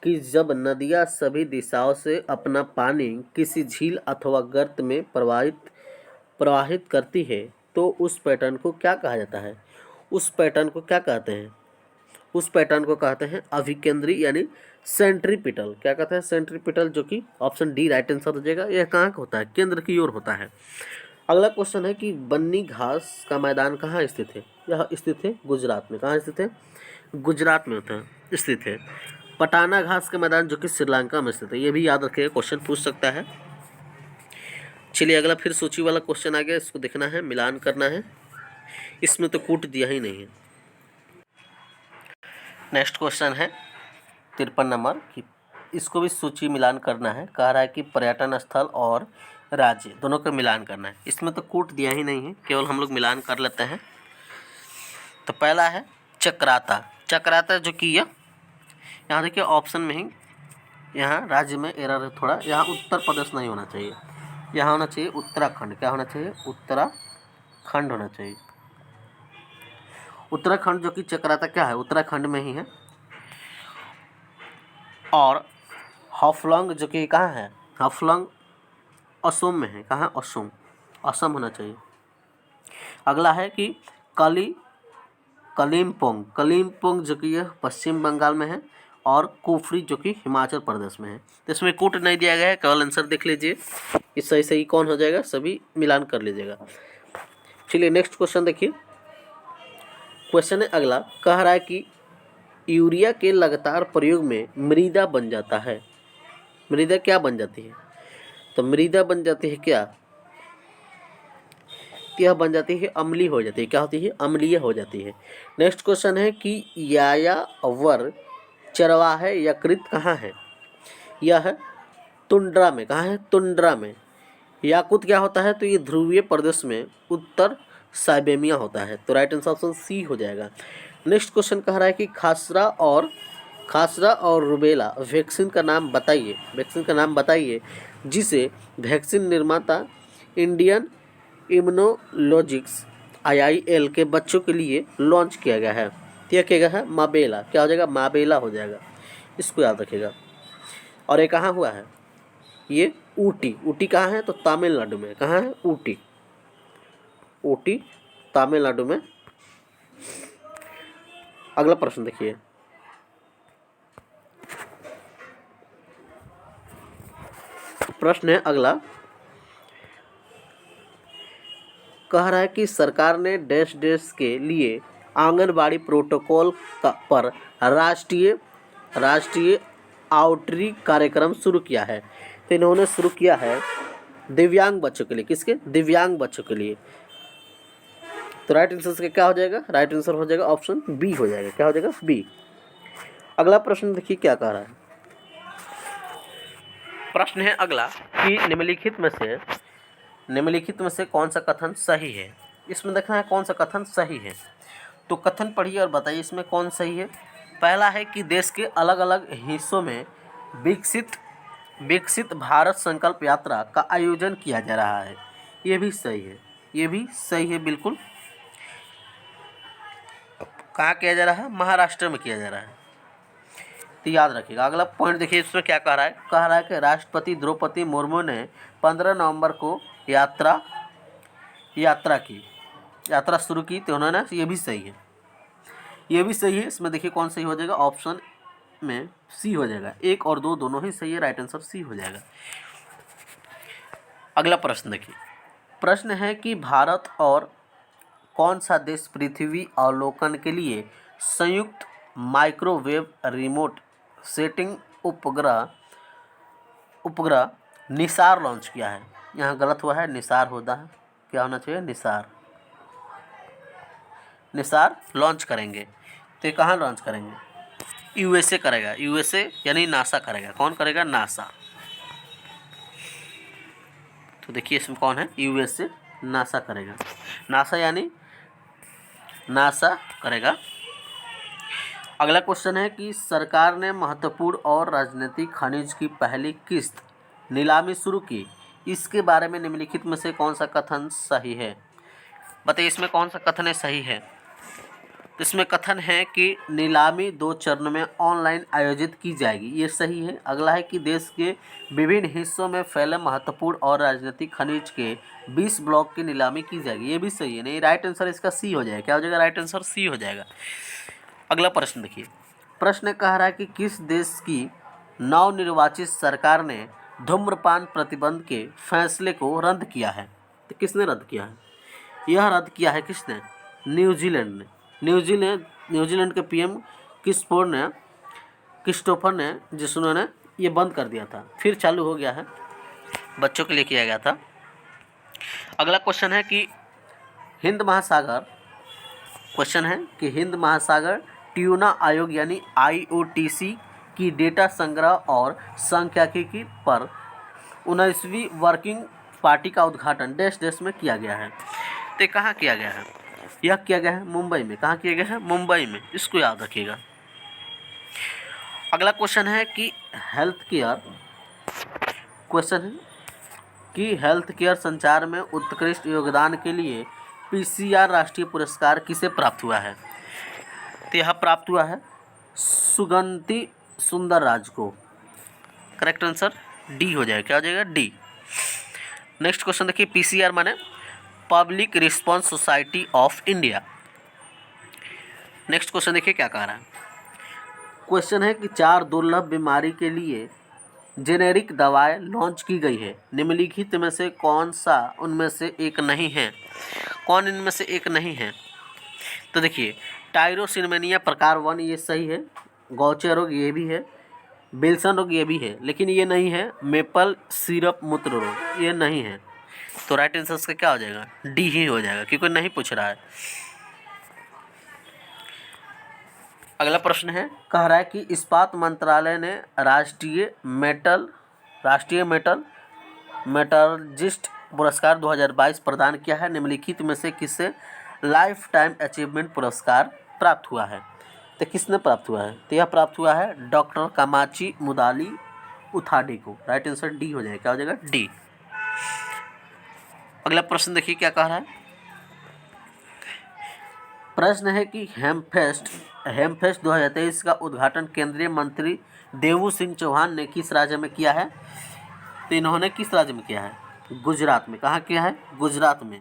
कि जब नदियाँ सभी दिशाओं से अपना पानी किसी झील अथवा गर्त में प्रवाहित करती है तो उस पैटर्न को क्या कहा जाता है? उस पैटर्न को क्या कहते हैं? उस पैटर्न को कहते हैं अभिकेंद्री यानी सेंट्रीपिटल। क्या कहते हैं? सेंट्रीपिटल, जो कि ऑप्शन डी राइट आंसर हो जाएगा। यह कहाँ का होता है? केंद्र की ओर होता है। अगला क्वेश्चन है कि बन्नी घास का मैदान कहाँ स्थित है? यह स्थित है गुजरात में। कहाँ स्थित है? गुजरात में होता है, स्थित है। पटाना घास का मैदान जो कि श्रीलंका में स्थित है। ये भी याद रखिएगा, क्वेश्चन पूछ सकता है। चलिए अगला फिर सूची वाला क्वेश्चन आ गया, इसको देखना है, मिलान करना है। इसमें तो कूट दिया ही नहीं है। नेक्स्ट क्वेश्चन है 53 नंबर की, इसको भी सूची मिलान करना है। कह रहा है कि पर्यटन स्थल और राज्य दोनों का मिलान करना है। इसमें तो कूट दिया ही नहीं है, केवल हम लोग मिलान कर लेते हैं। तो पहला है चक्राता। चक्राता जो कि यहाँ देखिए ऑप्शन में ही, यहाँ राज्य में एरर है थोड़ा। यहाँ उत्तर प्रदेश नहीं होना चाहिए, यहाँ होना चाहिए उत्तराखंड। क्या होना चाहिए? उत्तराखंड होना चाहिए। उत्तराखंड जो कि चक्राता क्या है? उत्तराखंड में ही है। और हाफलंग जो कि कहाँ है? हाफलंग असम में है। कहाँ? असम। असम होना चाहिए। अगला है कि कलिम्पोंग। कलिम्पोंग जो कि यह पश्चिम बंगाल में है। और कुफरी जो कि हिमाचल प्रदेश में है। तो इसमें कूट नहीं दिया गया है, केवल आंसर देख लीजिए। इस सही सही कौन हो जाएगा, सभी मिलान कर लीजिएगा। चलिए नेक्स्ट क्वेश्चन देखिए। क्वेश्चन है अगला, कह रहा है कि यूरिया के लगातार प्रयोग में मृदा बन जाता है। मृदा क्या बन जाती है? तो मृदा बन जाती है क्या? यह बन जाती है अम्लीय हो जाती है। क्या होती है? अम्लीय हो जाती है। नेक्स्ट क्वेश्चन है कि यायावर चरवाहे यकृत कहाँ है? यह है तुंड्रा में। कहाँ है? तुंड्रा में। याकुत क्या होता है? तो ये ध्रुवीय प्रदेश में उत्तर साइबेरिया होता है। तो राइट आंसर ऑप्शन सी हो जाएगा। नेक्स्ट क्वेश्चन कह रहा है कि खासरा और रूबेला वैक्सीन का नाम बताइए। वैक्सीन का नाम बताइए जिसे वैक्सीन निर्माता इंडियन इम्यूनोलॉजिक्स IIL के बच्चों के लिए लॉन्च किया गया है। यह किया गया है माबेला। क्या हो जाएगा? माबेला हो जाएगा। इसको याद रखिएगा। और ये कहाँ हुआ है? ये ऊटी। ऊटी कहाँ है? तो तमिलनाडु में। कहाँ है? ऊटी। ऊटी तमिलनाडु में। अगला प्रश्न देखिए, प्रश्न है अगला, कह रहा है कि सरकार ने डैश डैश के लिए आंगनबाड़ी प्रोटोकॉल पर राष्ट्रीय आउटरीच कार्यक्रम शुरू किया है। तो इन्होंने शुरू किया है दिव्यांग बच्चों के लिए। किसके? दिव्यांग बच्चों के लिए। तो राइट आंसर क्या हो जाएगा? राइट आंसर हो जाएगा ऑप्शन बी हो जाएगा। क्या हो जाएगा? बी। अगला प्रश्न देखिए क्या कह रहा है। प्रश्न है अगला कि निम्नलिखित में से कौन सा कथन सही है। इसमें देखना है कौन सा कथन सही है। तो कथन पढ़िए और बताइए इसमें कौन सही है। पहला है कि देश के अलग अलग हिस्सों में विकसित भारत संकल्प यात्रा का आयोजन किया जा रहा है। ये भी सही है, ये भी सही है बिल्कुल। कहाँ किया जा रहा है? महाराष्ट्र में किया जा रहा है। तो याद रखिएगा। अगला पॉइंट देखिए इसमें क्या कह रहा है। कह रहा है कि राष्ट्रपति द्रौपदी मुर्मू ने 15 नवंबर को यात्रा शुरू की। तो उन्होंने, ये भी सही है, ये भी सही है। इसमें देखिए कौन सही हो जाएगा? ऑप्शन में सी हो जाएगा। 1 और 2 दोनों ही सही है। राइट आंसर सी हो जाएगा। अगला प्रश्न देखिए। प्रश्न है कि भारत और कौन सा देश पृथ्वी अवलोकन के लिए संयुक्त माइक्रोवेव रिमोट सेटिंग उपग्रह निसार लॉन्च किया है। यहाँ गलत हुआ है, निसार होता है। क्या होना चाहिए? निसार लॉन्च करेंगे। तो ये कहाँ लॉन्च करेंगे? यूएसए करेगा। यूएसए यानी नासा करेगा। कौन करेगा? नासा। तो देखिए इसमें कौन है? यूएसए, नासा करेगा। नासा यानी नासा करेगा। अगला क्वेश्चन है कि सरकार ने महत्वपूर्ण और राजनीतिक खनिज की पहली किस्त नीलामी शुरू की। इसके बारे में निम्नलिखित में से कौन सा कथन सही है? बताइए इसमें कौन सा कथन है सही है। तो इसमें कथन है कि नीलामी 2 चरणों में ऑनलाइन आयोजित की जाएगी। ये सही है। अगला है कि देश के विभिन्न हिस्सों में फैले महत्वपूर्ण और राजनीतिक खनिज के 20 ब्लॉक की नीलामी की जाएगी। ये भी सही है। नहीं, राइट आंसर इसका सी हो जाएगा। क्या हो जाएगा? राइट आंसर सी हो जाएगा। अगला प्रश्न देखिए। प्रश्न कह रहा है कि किस देश की नवनिर्वाचित सरकार ने धूम्रपान प्रतिबंध के फैसले को रद्द किया है। तो किसने रद्द किया है? यह रद्द किया है किसने? न्यूजीलैंड ने। न्यूजीलैंड के पीएम क्रिस्टोफर ने, जिन्होंने ये बंद कर दिया था, फिर चालू हो गया है, बच्चों के लिए किया गया था। अगला क्वेश्चन है कि हिंद महासागर ट्यूना आयोग यानी IOTC की डेटा संग्रह और सांख्यिकी पर 19वीं वर्किंग पार्टी का उद्घाटन देश में किया गया है। तो कहाँ किया गया है? यह किया गया है मुंबई में। कहाँ किया गया है? मुंबई में। इसको याद रखिएगा। अगला क्वेश्चन है कि हेल्थ केयर संचार में उत्कृष्ट योगदान के लिए PCR राष्ट्रीय पुरस्कार किसे प्राप्त हुआ है? तो यह प्राप्त हुआ है सुगंति सुंदरराज को। करेक्ट आंसर डी हो जाएगा। क्या हो जाएगा? डी। नेक्स्ट क्वेश्चन देखिए। PCR माने public response society of India. Next question देखिए क्या कह रहा है। क्वेश्चन है कि 4 दुर्लभ बीमारी के लिए जेनेरिक दवाएं लॉन्च की गई है। निम्नलिखित में से कौन सा उनमें से एक नहीं है? कौन इनमें से एक नहीं है? तो देखिए टायरोसिनेमिया प्रकार 1 ये सही है। गौचे रोग ये भी है। विल्सन रोग ये भी है। लेकिन ये नहीं है मेपल सिरप मूत्र रोग, ये नहीं है। तो राइट आंसर इसका क्या हो जाएगा? डी ही हो जाएगा, क्योंकि नहीं पूछ रहा है। अगला प्रश्न है, कह रहा है कि इस्पात मंत्रालय ने राष्ट्रीय मेटलर्जिस्ट पुरस्कार 2022 प्रदान किया है। निम्नलिखित में से किसे लाइफ टाइम अचीवमेंट पुरस्कार प्राप्त हुआ है? तो किसने प्राप्त हुआ है? तो यह प्राप्त हुआ है डॉक्टर कामाची मुदाली उथाडी को। राइट आंसर डी हो जाएगा। क्या हो जाएगा? डी। अगला प्रश्न देखिए क्या कह रहा है। प्रश्न है कि हेमफेस्ट 2023 का उद्घाटन केंद्रीय मंत्री देवू सिंह चौहान ने किस राज्य में किया है? तो इन्होंने किस राज्य में किया है? गुजरात में। कहाँ किया है? गुजरात में।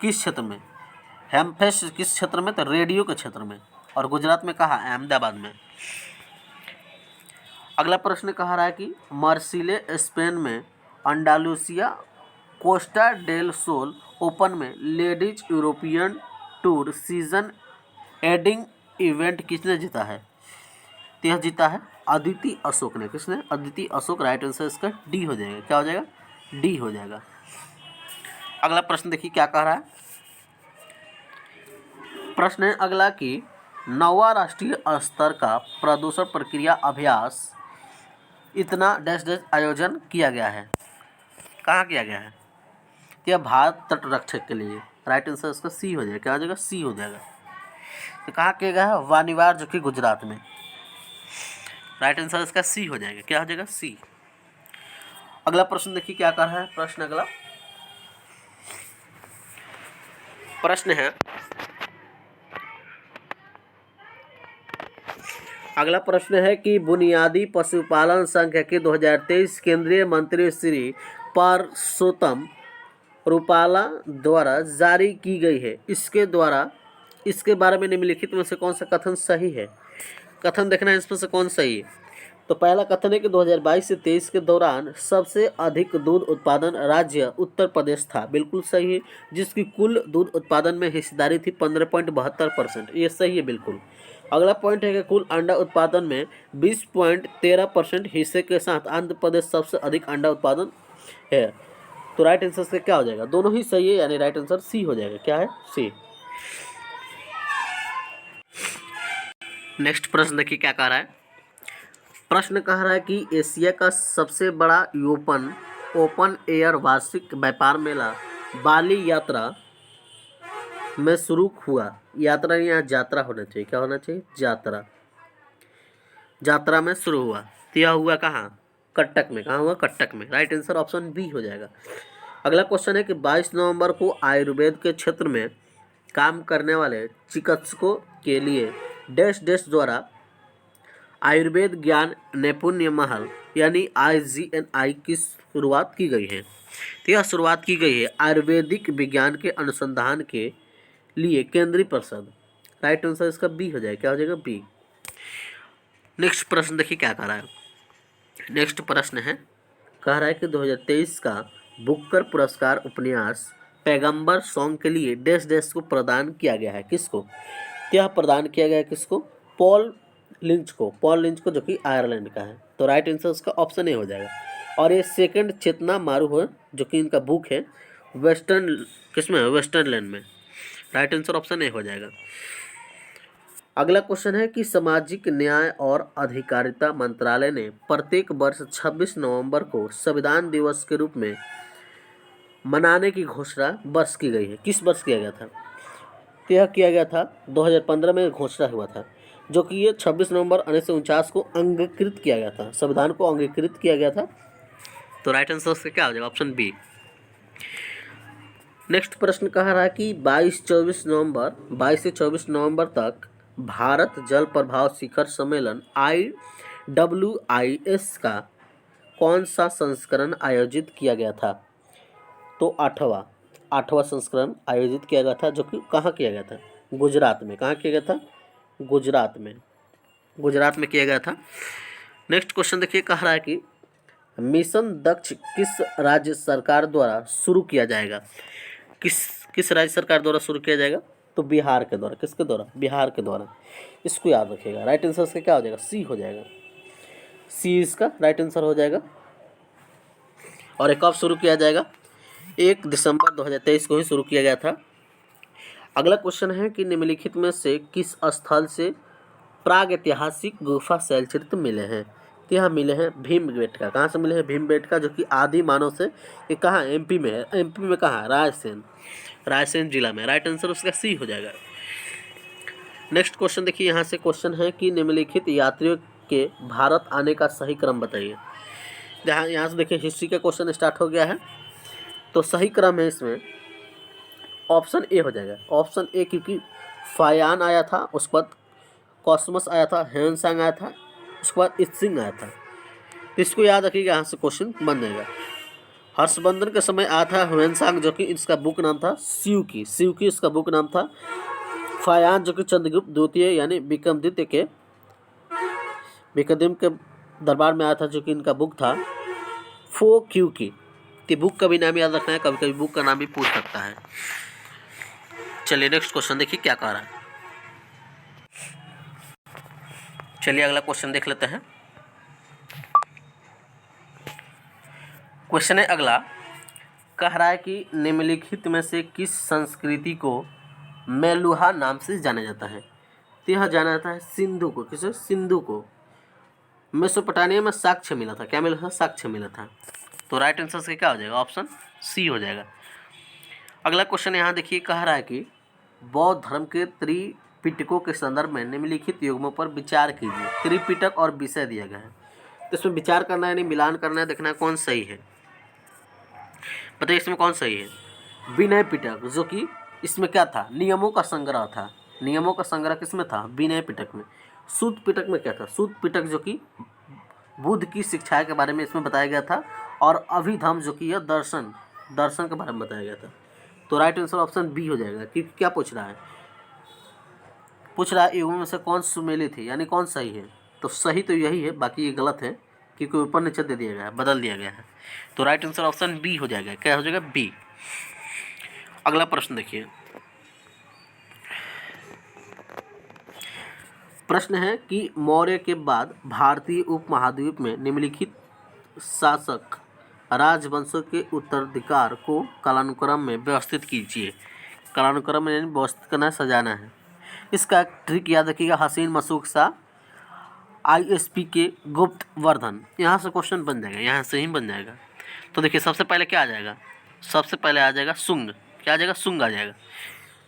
किस क्षेत्र में? हेम्फेस्ट किस क्षेत्र में? तो रेडियो के क्षेत्र में। और गुजरात में कहाँ? अहमदाबाद में। अगला प्रश्न कह रहा है कि मार्सिले स्पेन में Andalucia Costa del Sol Open में ladies European tour season ending event किसने जीता है? तो यह जीता है अदिति अशोक ने। किसने? अदिति अशोक। राइट आंसर इसका डी हो जाएगा। क्या हो जाएगा? डी हो जाएगा। अगला प्रश्न देखिए क्या कह रहा है। प्रश्न है अगला कि 9वां राष्ट्रीय स्तर का प्रदूषण प्रक्रिया अभ्यास इतना डैश डैश आयोजन किया गया है। कहाँ किया गया है? यह भारत तट रक्षक के लिए। राइट आंसर इसका सी हो जाएगा। क्या हो जाएगा? सी हो जाएगा। तो कहाँ किया गया है? वानिवार, जो कि गुजरात में। राइट आंसर इसका सी हो जाएगा। क्या हो जाएगा? सी। अगला प्रश्न देखिए क्या कर रहा है। प्रश्न अगला प्रश्न है अगला प्रश्न है कि बुनियादी पशुपालन सांख्यिकी 2023 केंद्रीय मंत्री श्री परसोत्तम रुपाला द्वारा जारी की गई है। इसके बारे में निम्नलिखित में से कौन सा कथन सही है? कथन देखना है इसमें से कौन सही है। तो पहला कथन है कि 2022 से 23 के दौरान सबसे अधिक दूध उत्पादन राज्य उत्तर प्रदेश था। बिल्कुल सही है। जिसकी कुल दूध उत्पादन में हिस्सेदारी थी 15.72%। ये सही है बिल्कुल। अगला पॉइंट है कि कुल अंडा उत्पादन में 20.13% हिस्से के साथ आंध्र प्रदेश सबसे अधिक अंडा उत्पादन है। तो राइट आंसर से क्या हो जाएगा? दोनों ही सही है, यानी राइट आंसर सी हो जाएगा। क्या है? सी। नेक्स्ट प्रश्न देखिए क्या कह रहा है। प्रश्न कह रहा है कि एशिया का सबसे बड़ा ओपन एयर वार्षिक व्यापार मेला बाली यात्रा में शुरू हुआ। यात्रा यहाँ जात्रा होना चाहिए। क्या होना चाहिए? जात्रा। जात्रा में शुरू हुआ। तो यह हुआ कहाँ? कटक में। कहाँ हुआ? कटक में। राइट आंसर ऑप्शन बी हो जाएगा। अगला क्वेश्चन है कि 22 नवंबर को आयुर्वेद के क्षेत्र में काम करने वाले चिकित्सकों के लिए डैश डैश द्वारा आयुर्वेद ज्ञान नैपुण्य महल यानी IGNI की शुरुआत की गई है। तो यह शुरुआत की गई है आयुर्वेदिक विज्ञान के अनुसंधान के लिए केंद्रीय परिषद। राइट आंसर इसका बी हो जाएगा। क्या हो जाएगा? बी। नेक्स्ट प्रश्न देखिए क्या कह रहा है। नेक्स्ट प्रश्न है कह रहा है कि 2023 का बुकर पुरस्कार उपन्यास पैगंबर सॉन्ग के लिए डैश डैश को प्रदान किया गया है। किसको? क्या प्रदान किया गया है? किसको? पॉल लिंच को। पॉल लिंच को, जो कि आयरलैंड का है। तो राइट आंसर उसका ऑप्शन ए हो जाएगा। और ये सेकंड चेतना मारू है, जो कि इनका बुक है वेस्टर्न किसमें है? वेस्टर्नलैंड में। राइट आंसर ऑप्शन ए हो जाएगा। अगला क्वेश्चन है कि सामाजिक न्याय और अधिकारिता मंत्रालय ने प्रत्येक वर्ष 26 नवंबर को संविधान दिवस के रूप में मनाने की घोषणा वर्ष की गई है। किस वर्ष किया गया था? तो यह किया गया था 2015 में घोषणा हुआ था, जो कि ये 26 नवंबर 1949 को अंगीकृत किया गया था। संविधान को अंगीकृत किया गया था। तो राइट आंसर से क्या हो जाएगा? Option B. नेक्स्ट प्रश्न कह रहा है कि 22 से 24 नवंबर तक भारत जल प्रभाव शिखर सम्मेलन IWIS का कौन सा संस्करण आयोजित किया गया था? तो आठवां संस्करण आयोजित किया गया था, जो कि कहाँ किया गया था? गुजरात में। कहाँ किया गया था? गुजरात में किया गया था। नेक्स्ट क्वेश्चन देखिए कह रहा है कि मिशन दक्ष किस राज्य सरकार द्वारा शुरू किया जाएगा? किस राज्य सरकार द्वारा शुरू किया जाएगा? तो बिहार के द्वारा। किसके द्वारा? बिहार के द्वारा। इसको याद रखिएगा। राइट आंसर इसका क्या हो जाएगा? सी हो जाएगा। सी इसका राइट आंसर हो जाएगा। और एक कब शुरू किया जाएगा? 1 दिसंबर 2023 को ही शुरू किया गया था। अगला क्वेश्चन है कि निम्नलिखित में से किस स्थल से प्राग ऐतिहासिक गुफा शैलचित्र मिले हैं? तो यहाँ मिले हैं भीमबेटका। कहाँ से मिले हैं? भीमबेटका, जो कि आदि मानव से ये कहाँ? MP में है। MP में कहाँ? रायसेन जिला में। राइट आंसर उसका सी हो जाएगा। नेक्स्ट क्वेश्चन देखिए, यहाँ से क्वेश्चन है कि निम्नलिखित यात्रियों के भारत आने का सही क्रम बताइए। यहाँ से देखिए हिस्ट्री का क्वेश्चन स्टार्ट हो गया है। तो सही क्रम है इसमें ऑप्शन ए हो जाएगा। ऑप्शन ए, क्योंकि फायान आया था, उसके बाद कॉस्मस आया था, ह्वेनसांग आया था, उसके बाद इत्सिंग आया था। इसको याद रखिएगा, यहाँ से क्वेश्चन बन जाएगा। हर्षवर्धन के समय आया था ह्वेनसांग, जो कि इसका बुक नाम था शिव की इसका बुक नाम था। फायान जो कि चंद्रगुप्त द्वितीय यानी विक्रमादित्य के दरबार में आया था, जो कि इनका बुक था फो क्यू की। तो बुक का भी नाम याद रखना है, कभी कभी बुक का नाम भी पूछ सकता है। चलिए नेक्स्ट क्वेश्चन देखिए क्या कह रहा है। चलिए अगला क्वेश्चन देख लेते हैं। क्वेश्चन है अगला, कह रहा है कि निम्नलिखित में से किस संस्कृति को मेलुहा नाम से जाना जाता है। तो यह जाना जाता है सिंधु को। किसे? सिंधु को। मेसोपोटामिया में साक्ष्य मिला था। क्या मिला था? साक्ष्य मिला था। तो राइट आंसर से क्या हो जाएगा? ऑप्शन सी हो जाएगा। अगला क्वेश्चन यहाँ देखिए, कह रहा है कि बौद्ध धर्म के त्रिपिटकों के संदर्भ में निम्नलिखित युग्मों पर विचार कीजिए। त्रिपिटक और विषय दिया गया है, तो इसमें विचार करना है, यानी मिलान करना है, देखना है कौन सही है। बताइए इसमें कौन सही है? विनय पिटक, जो कि इसमें क्या था? नियमों का संग्रह था। नियमों का संग्रह किसमें था? विनय पिटक में। सूत पिटक में क्या था? सूत पिटक जो कि बुद्ध की शिक्षाएं के बारे में इसमें बताया गया था, और अभिधम जो कि यह दर्शन के बारे में बताया गया था। तो राइट आंसर ऑप्शन बी हो जाएगा। कि क्या पूछ रहा है? पूछ रहा है युगों में से कौन सुमेलित है, यानी कौन सही है। तो सही तो यही है, बाकी ये गलत है क्योंकि ऊपर नीचे दे दिया गया है, बदल दिया गया है। तो राइट आंसर ऑप्शन बी हो जाएगा। क्या हो जाएगा? बी। अगला प्रश्न देखिए। प्रश्न है कि मौर्य के बाद भारतीय उपमहाद्वीप में निम्नलिखित शासक राजवंशों के उत्तराधिकार को कालानुक्रम में व्यवस्थित कीजिए। कालानुक्रम में व्यवस्थित करना है, सजाना है। इसका ट्रिक याद रखिएगा, हसीन मसूक शाह, ISP के गुप्त वर्धन। यहाँ से क्वेश्चन बन जाएगा, यहाँ से ही बन जाएगा। तो देखिए सबसे पहले क्या आ जाएगा? सबसे पहले आ जाएगा सुंग। क्या आ जाएगा? सुंग आ जाएगा।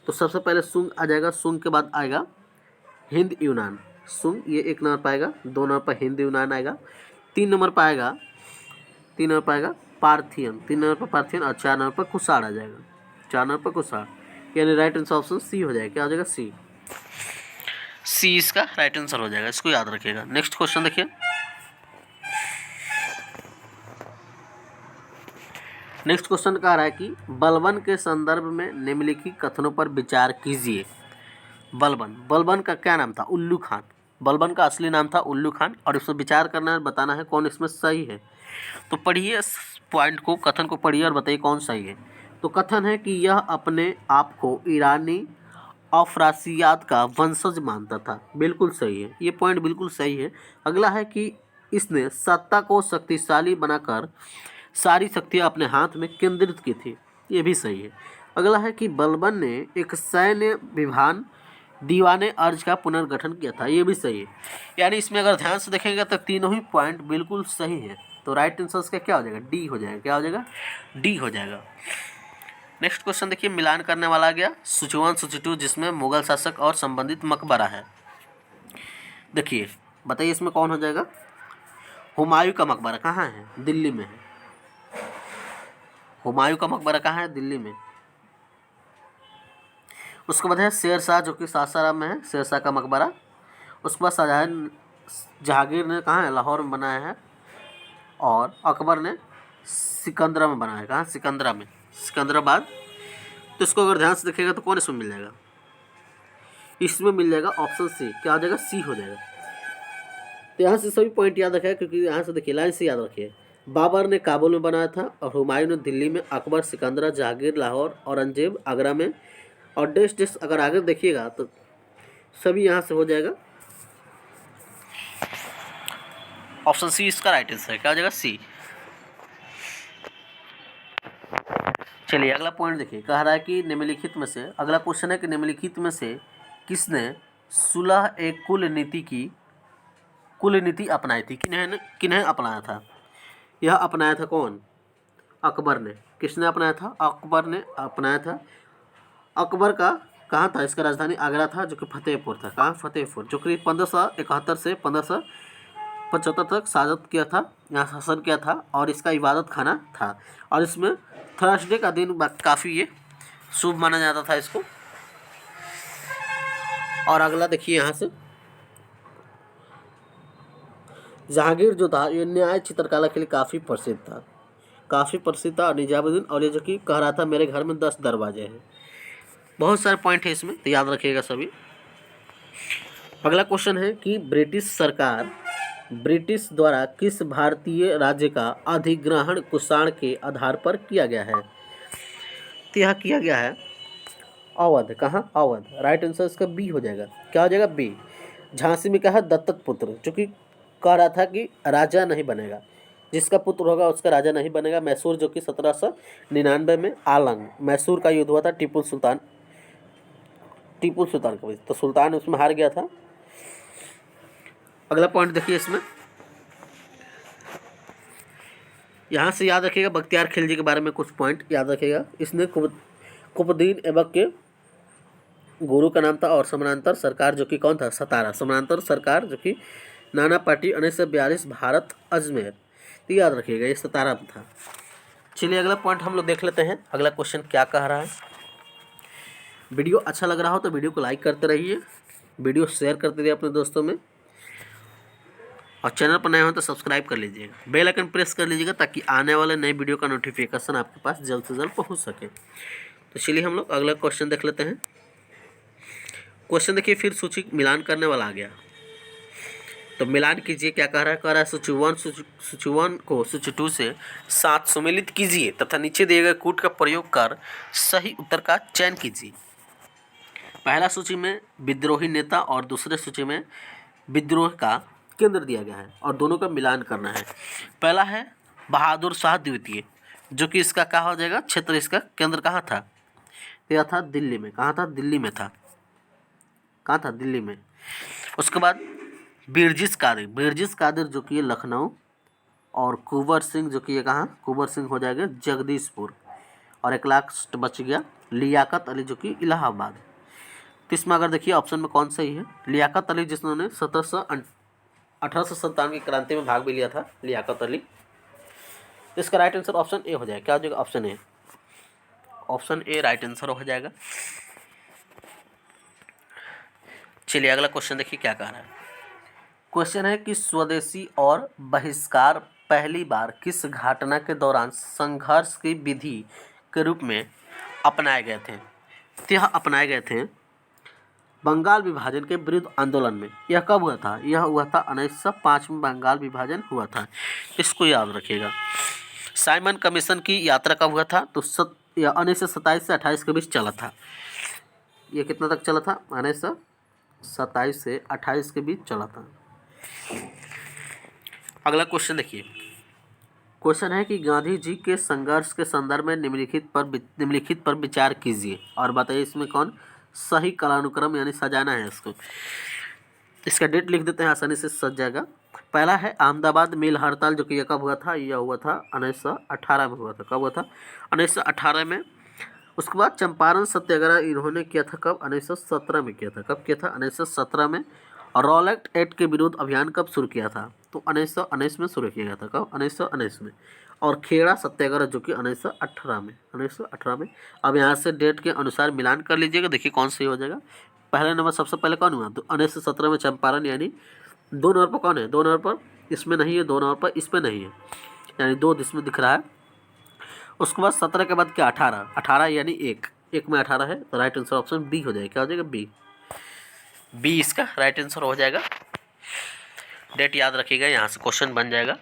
तो सबसे पहले सुंग आ जाएगा। सुंग के बाद आएगा हिंद यूनान। सुंग ये 1 नंबर पाएगा, 2 नंबर पर हिंद यूनान आएगा, 3 नंबर पाएगा पार्थियन, 3 नंबर पर पार्थियन, और 4 नंबर पर कुषाण आ जाएगा। 4 नंबर पर कुषाण, यानी राइट आंसर ऑप्शन सी हो जाएगा। क्या हो जाएगा? सी इसका राइट आंसर हो जाएगा। इसको याद रखिएगा। नेक्स्ट क्वेश्चन देखिए। नेक्स्ट क्वेश्चन कह रहा है कि बलबन के संदर्भ में निम्नलिखित कथनों पर विचार कीजिए। बलबन का क्या नाम था? उल्लू खान। बलबन का असली नाम था उल्लू खान, और इसमें विचार करना है, बताना है कौन इसमें सही है। तो पढ़िए पॉइंट को, कथन को पढ़िए और बताइए कौन सही है। तो कथन है कि यह अपने आप को ईरानी अफरासियात का वंशज मानता था। बिल्कुल सही है, ये पॉइंट बिल्कुल सही है। अगला है कि इसने सत्ता को शक्तिशाली बनाकर सारी शक्तियाँ अपने हाथ में केंद्रित की थी। ये भी सही है। अगला है कि बलबन ने एक सैन्य विभान दीवाने अर्ज का पुनर्गठन किया था। ये भी सही है। यानी इसमें अगर ध्यान से देखेंगे तो तीनों ही पॉइंट बिल्कुल सही है। तो राइट आंसर इसका क्या हो जाएगा? डी हो जाएगा। क्या हो जाएगा? डी हो जाएगा। नेक्स्ट क्वेश्चन देखिए, मिलान करने वाला आ गया सुचुवान सुचुटू, जिसमें मुगल शासक और संबंधित मकबरा है। देखिए बताइए इसमें कौन हो जाएगा? हुमायूं का मकबरा कहाँ है? दिल्ली में है। हुमायूं का मकबरा कहाँ है? दिल्ली में। उसके बाद है शेरशाह, जो कि सासाराम में है, शेरशाह का मकबरा। उसके बाद जहांगीर ने कहाँ है? लाहौर में बनाया है, और अकबर ने सिकंदरा में बनाया है। कहाँ? सिकंदरा में, सिकंदराबाद। तो इसको अगर ध्यान से देखेगा तो कौन इसमें मिल जाएगा? इसमें मिल जाएगा ऑप्शन सी। क्या हो जाएगा? सी हो जाएगा। तो यहाँ से सभी पॉइंट याद रखेगा, क्योंकि यहाँ से देखिए लाइन से याद रखिए। बाबर ने काबुल में बनाया था, और हुमायूं ने दिल्ली में, अकबर सिकंदरा, जहांगीर लाहौर, औरंगजेब आगरा में, और डेस्ट अगर आगे देखिएगा तो सभी यहाँ से हो जाएगा। ऑप्शन सी इसका राइट आंसर है। क्या हो जाएगा? सी। चलिए अगला पॉइंट देखिए, कह रहा है कि निम्नलिखित में से, अगला क्वेश्चन है कि निम्नलिखित में से किसने सुलह एक कुल नीति अपनाई थी? किन्हें अपनाया था? यह अपनाया था कौन? अकबर ने। किसने अपनाया था? अकबर ने अपनाया था। अकबर का कहाँ था? इसका राजधानी आगरा था, जो कि फतेहपुर था। कहाँ? फतेहपुर, जो कि 1571 से 1575 तक शासक किया था, यहाँ शासन किया था, और इसका इबादत खाना था। और इसमें थर्सडे का दिन काफ़ी ये शुभ माना जाता था इसको। और अगला देखिए यहाँ से, जहांगीर जो था ये न्याय चित्रकला के लिए काफ़ी प्रसिद्ध था। काफ़ी प्रसिद्ध था निजामुद्दीन औलिया, जो कि कह रहा था मेरे घर में 10 दरवाजे हैं। बहुत सारे पॉइंट है इसमें, तो याद रखिएगा सभी। अगला क्वेश्चन है कि ब्रिटिश द्वारा किस भारतीय राज्य का अधिग्रहण कुषाण के आधार पर किया गया है? तो यह किया गया है अवध। कहाँ? अवध। राइट आंसर इसका बी हो जाएगा। क्या हो जाएगा? बी। झांसी में क्या है? दत्तक पुत्र, जो कि कह रहा था कि राजा नहीं बनेगा, जिसका पुत्र होगा उसका राजा नहीं बनेगा। मैसूर, जो कि 1799 में आलंग, मैसूर का युद्ध हुआ था टीपू सुल्तान का वजह, तो सुल्तान उसमें हार गया था। अगला पॉइंट देखिए इसमें, यहाँ से याद रखिएगा बख्तियार खिलजी के बारे में कुछ पॉइंट याद रखिएगा। इसने कुतुबुद्दीन ऐबक के गुरु का नाम था, और समानांतर सरकार जो कि कौन था? सतारा। समानांतर सरकार जो कि नाना पार्टी 1942 भारत अजमेर, तो याद रखिएगा ये सतारा में था। चलिए अगला पॉइंट हम लोग देख लेते हैं, अगला क्वेश्चन क्या कह रहा है। वीडियो अच्छा लग रहा हो तो वीडियो को लाइक करते रहिए, वीडियो शेयर करते रहिए अपने दोस्तों में, और चैनल पर नए हो तो सब्सक्राइब कर लीजिएगा, बेल आइकन प्रेस कर लीजिएगा, ताकि आने वाले नए वीडियो का नोटिफिकेशन आपके पास जल्द से जल्द पहुंच सके। तो चलिए हम लोग अगला क्वेश्चन देख लेते हैं। क्वेश्चन देखिए, फिर सूची मिलान करने वाला आ गया, तो मिलान कीजिए। क्या कह रहा है? सूची 1 को सूची 2 से 7 सुमेलित कीजिए तथा नीचे दिए गए कूट का प्रयोग कर सही उत्तर का चयन कीजिए। पहला सूची में विद्रोही नेता और दूसरे सूची में विद्रोह का केंद्र दिया गया है, और दोनों का मिलान करना है। पहला है बहादुर शाह द्वितीय, जो कि इसका क्या हो जाएगा? क्षेत्र, इसका केंद्र कहाँ था? यह था दिल्ली में। कहाँ था? दिल्ली में था। कहाँ था? दिल्ली में। उसके बाद बिरजिस कादिर जो कि ये लखनऊ, और कुंवर सिंह जो कि ये कहाँ? कुंवर सिंह हो जाएगा जगदीशपुर, और एक लास्ट बच गया लियाकत अली जो कि इलाहाबाद। तो इसमें अगर देखिए ऑप्शन में कौन सही है? लियाकत अली, जिसने 1897 की क्रांति में भाग भी लिया था, लियाकत अली। इसका राइट आंसर ऑप्शन ए हो जाएगा। क्या हो जाएगा? Option A. Option A right answer हो जाएगा। चलिए अगला क्वेश्चन देखिए क्या कह रहा है। क्वेश्चन है कि स्वदेशी और बहिष्कार पहली बार किस घटना के दौरान संघर्ष की विधि के रूप में अपनाए गए थे? तो यह अपनाए गए थे बंगाल विभाजन के विरुद्ध आंदोलन में। यह कब हुआ था? यह हुआ था 1905 में बंगाल विभाजन हुआ था, इसको याद रखिएगा। साइमन कमीशन की यात्रा कब हुआ था? तो 1927 से 28 के बीच चला था। ये कितना तक चला था? 1927 से 28 के बीच चला था। अगला क्वेश्चन देखिए। क्वेश्चन है कि गांधी जी के संघर्ष के संदर्भ में निम्नलिखित पर विचार कीजिए और बताइए इसमें कौन सही कालानुक्रम यानी सजाना है इसको। इसका डेट लिख देते हैं, आसानी से सज जाएगा। पहला है अहमदाबाद मिल हड़ताल, जो कि यह कब हुआ था? यह हुआ था 1918 में हुआ था। कब हुआ था? 1918 में। उसके बाद चंपारण सत्याग्रह इन्होंने किया था कब? 1917 में किया था। कब किया था? 1917 में। और रॉलेट एक्ट के विरुद्ध अभियान कब शुरू किया था? तो 1919 में शुरू किया गया था। कब? 1919 में। और खेड़ा सत्याग्रह जो कि 1918 में। अब यहाँ से डेट के अनुसार मिलान कर लीजिएगा, देखिए कौन सही हो जाएगा। पहले नंबर सबसे पहले कौन हुआ? तो 1917 में चंपारण, यानी 2 नंबर पर कौन है? 2 नंबर पर इसमें नहीं है, 2 नंबर पर इसमें नहीं है, यानी 2 इसमें दिख रहा है। उसके बाद 17 के बाद क्या? 18 यानी 1 में 18 है, तो राइट आंसर ऑप्शन बी हो जाएगा। क्या हो जाएगा? बी इसका राइट आंसर हो जाएगा। डेट याद रखिएगा, यहाँ से क्वेश्चन बन जाएगा।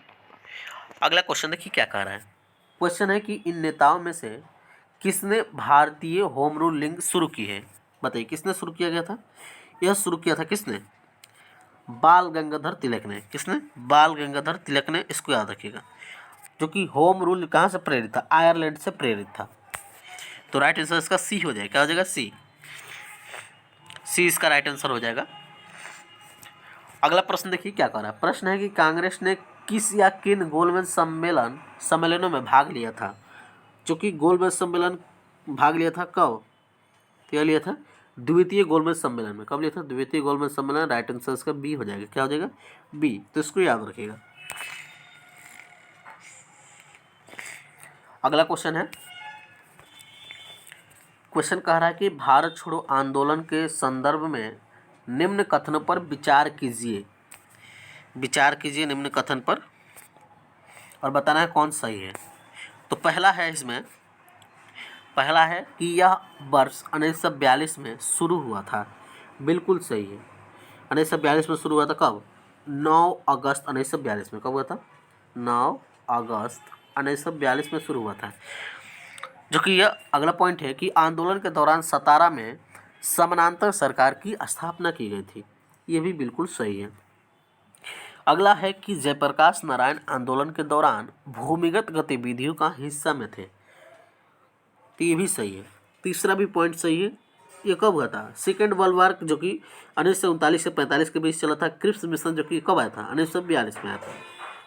अगला क्वेश्चन देखिए क्या कह रहा है। क्वेश्चन है कि इन नेताओं में से किसने भारतीय होम रूल लीग शुरू की है? बताइए किसने शुरू किया गया था? यह शुरू किया था किसने? बाल गंगाधर तिलक ने। किसने? बाल गंगाधर तिलक ने, इसको याद रखिएगा। जो कि होम रूल कहाँ से प्रेरित था? आयरलैंड से प्रेरित था। तो राइट आंसर इसका सी हो जाएगा। क्या हो जाएगा? सी इसका राइट आंसर हो जाएगा। अगला प्रश्न देखिए क्या कर रहा है। प्रश्न है कि कांग्रेस ने किस या किन गोलमेज सम्मेलनों में भाग लिया था? जो कि गोलमेज सम्मेलन भाग लिया था कब? क्या लिया था? द्वितीय गोलमेज सम्मेलन में। कब लिया था? द्वितीय गोलमेज सम्मेलन। राइट आंसर इसका बी हो जाएगा। क्या हो जाएगा? बी। तो इसको याद रखिएगा। अगला क्वेश्चन है, क्वेश्चन कह रहा है कि भारत छोड़ो आंदोलन के संदर्भ में निम्न कथनों पर विचार कीजिए। विचार कीजिए निम्न कथन पर और बताना है कौन सही है। तो पहला है इसमें, पहला है कि यह वर्ष 1942 में शुरू हुआ था। बिल्कुल सही है। 1942 में शुरू हुआ था। कब? 9 अगस्त 1942 में। कब हुआ था? 9 अगस्त 1942 में शुरू हुआ था। जो कि यह अगला पॉइंट है कि आंदोलन के दौरान सतारा में समानांतर सरकार की स्थापना की गई थी। ये भी बिल्कुल सही है। अगला है कि जयप्रकाश नारायण आंदोलन के दौरान भूमिगत गतिविधियों का हिस्सा में थे। तो ये भी सही है। तीसरा भी पॉइंट सही है। ये कब हुआ था? सेकेंड वर्ल्ड वार जो कि 1939 से 45 के बीच चला था। क्रिप्स मिशन जो कि कब आया था? 1942 में आया था।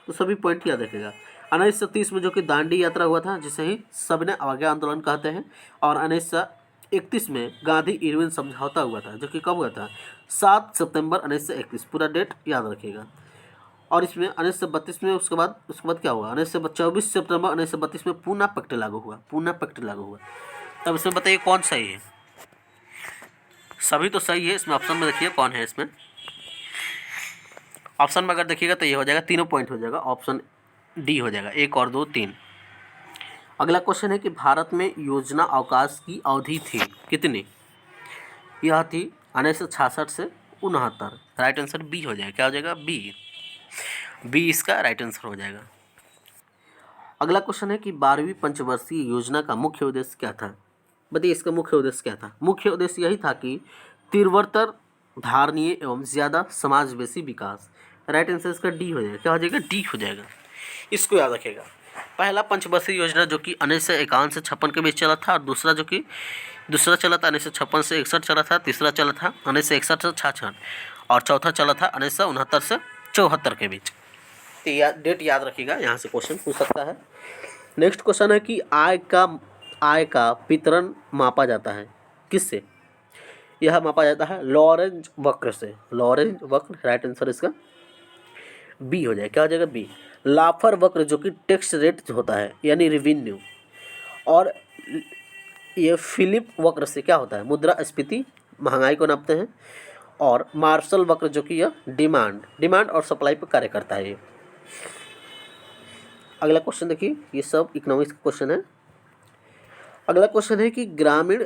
तो सभी पॉइंट याद रखेगा। 1930 में जो कि दांडी यात्रा हुआ था, जिसे ही सबने आज्ञा आंदोलन कहते हैं। और 1931 में गांधी इरविन समझौता हुआ था, जो कि कब हुआ था? 7 सितंबर 1931। पूरा डेट याद रखिएगा। और इसमें 1932 में उसके बाद क्या हुआ? 24 सितंबर 1932 में पूना पैक्ट लागू हुआ। पूना पैक्ट लागू हुआ। तब इसमें बताइए कौन सही है? सभी तो सही है। इसमें ऑप्शन में देखिए कौन है। इसमें ऑप्शन में अगर देखिएगा तो ये हो जाएगा, तीनों पॉइंट हो जाएगा। ऑप्शन डी हो जाएगा, 1 और 2 3। अगला क्वेश्चन है कि भारत में योजना अवकाश की अवधि थी कितनी? यह थी 1966 से 69। राइट आंसर बी हो जाएगा। क्या हो जाएगा? बी। बी इसका राइट आंसर हो जाएगा। अगला क्वेश्चन है कि 12वीं पंचवर्षीय योजना का मुख्य उद्देश्य क्या था? बताइए इसका मुख्य उद्देश्य क्या था? मुख्य उद्देश्य यही था कि तीव्रतर, धारणीय एवं ज्यादा समावेशी विकास। राइट आंसर इसका डी हो जाएगा। क्या हो जाएगा? डी हो जाएगा। इसको याद रखेगा। पहला पंचवर्षीय योजना जो कि 1951 से 56 के बीच चला था, और दूसरा चला था 1956 से 61 चला था, तीसरा चला था 1961 से 66, और चौथा चला था 1969 से 74 के बीच। तो डेट याद रखिएगा, यहाँ से क्वेश्चन पूछ सकता है। नेक्स्ट क्वेश्चन है कि आय का वितरण मापा जाता है किससे? यह मापा जाता है लॉरेंज वक्र से। लॉरेंज वक्र, राइट आंसर इसका बी हो जाएगा। क्या हो जाएगा? बी। लाफर वक्र जो कि टैक्स रेट होता है, यानी रेवेन्यू। और ये फिलिप वक्र से क्या होता है? मुद्रास्फीति, महंगाई को नापते हैं। और मार्शल वक्र जो कि यह डिमांड और सप्लाई पर कार्य करता है। ये अगला क्वेश्चन देखिए, ये सब इकोनॉमिक्स का क्वेश्चन है। अगला क्वेश्चन है कि ग्रामीण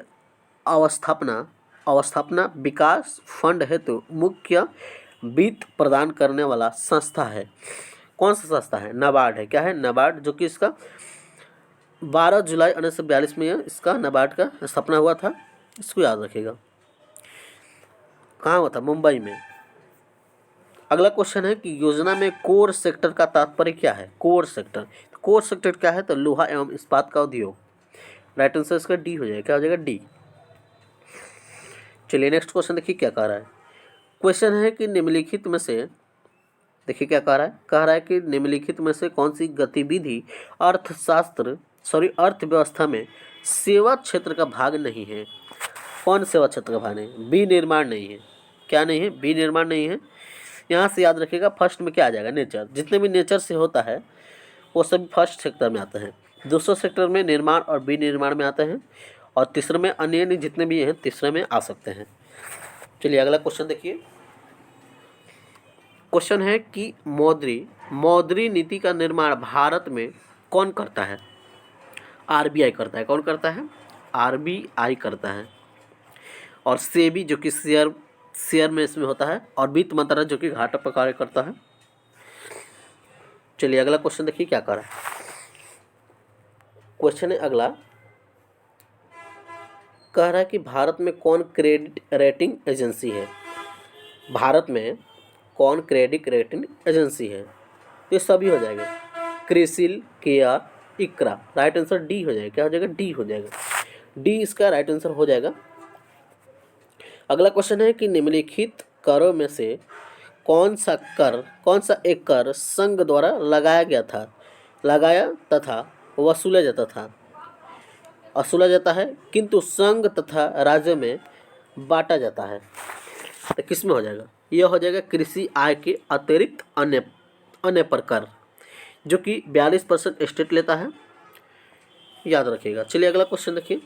अवस्थापना विकास फंड हेतु मुख्य वित्त प्रदान करने वाला संस्था है। कौन सा संस्था है? नाबार्ड है। क्या है? नाबार्ड, जो कि इसका 12 जुलाई 1942 में इसका नाबार्ड का स्थापना हुआ था। इसको याद रखिएगा। कहाँ हुआ था? मुंबई में। अगला क्वेश्चन है कि योजना में कोर सेक्टर का तात्पर्य क्या है? कोर सेक्टर क्या है? तो लोहा एवं इस्पात का उद्योग। राइट आंसर इसका डी हो जाएगा। क्या हो जाएगा? डी। चलिए नेक्स्ट क्वेश्चन देखिए क्या कह रहा है। क्वेश्चन है कि निम्नलिखित में से, देखिए क्या कह रहा है कि निम्नलिखित में से कौन सी गतिविधि अर्थव्यवस्था में सेवा क्षेत्र का भाग नहीं है? कौन सेवा क्षेत्र का भाग नहीं? बी निर्माण नहीं है। क्या नहीं है? बी निर्माण नहीं है। यहाँ से याद रखिएगा, फर्स्ट में क्या आ जाएगा? नेचर। जितने भी नेचर से होता है वो सभी फर्स्ट सेक्टर में आते हैं। दूसरे सेक्टर में निर्माण और बी निर्माण में आते हैं। और तीसरे में अन्य जितने भी हैं तीसरे में आ सकते हैं। चलिए अगला क्वेश्चन देखिए। क्वेश्चन है कि मौद्री नीति का निर्माण भारत में कौन करता है? आरबीआई करता है। कौन करता है? आरबीआई करता है। और सेबी जो कि शेयर में इसमें होता है। और वित्त मंत्रालय जो कि घाटा पर कार्य करता है। चलिए अगला क्वेश्चन देखिए क्या कर रहा है। क्वेश्चन है अगला, कह रहा है कि भारत में कौन क्रेडिट रेटिंग एजेंसी है? भारत में कौन क्रेडिट रेटिंग एजेंसी है? ये सभी हो जाएगा। CRISIL, care, Iqra. Right answer D हो जाएगा। क्या हो जाएगा? डी हो जाएगा। डी इसका राइट आंसर हो जाएगा। अगला क्वेश्चन है कि निम्नलिखित करों में से कौन सा एक कर संघ द्वारा लगाया तथा वसूला जाता है किंतु संघ तथा राज्य में बांटा जाता है? तो किस में हो जाएगा? यह हो जाएगा कृषि आय के अतिरिक्त अन्य पर कर, जो कि 42% स्टेट लेता है। याद रखिएगा। चलिए अगला क्वेश्चन देखिए।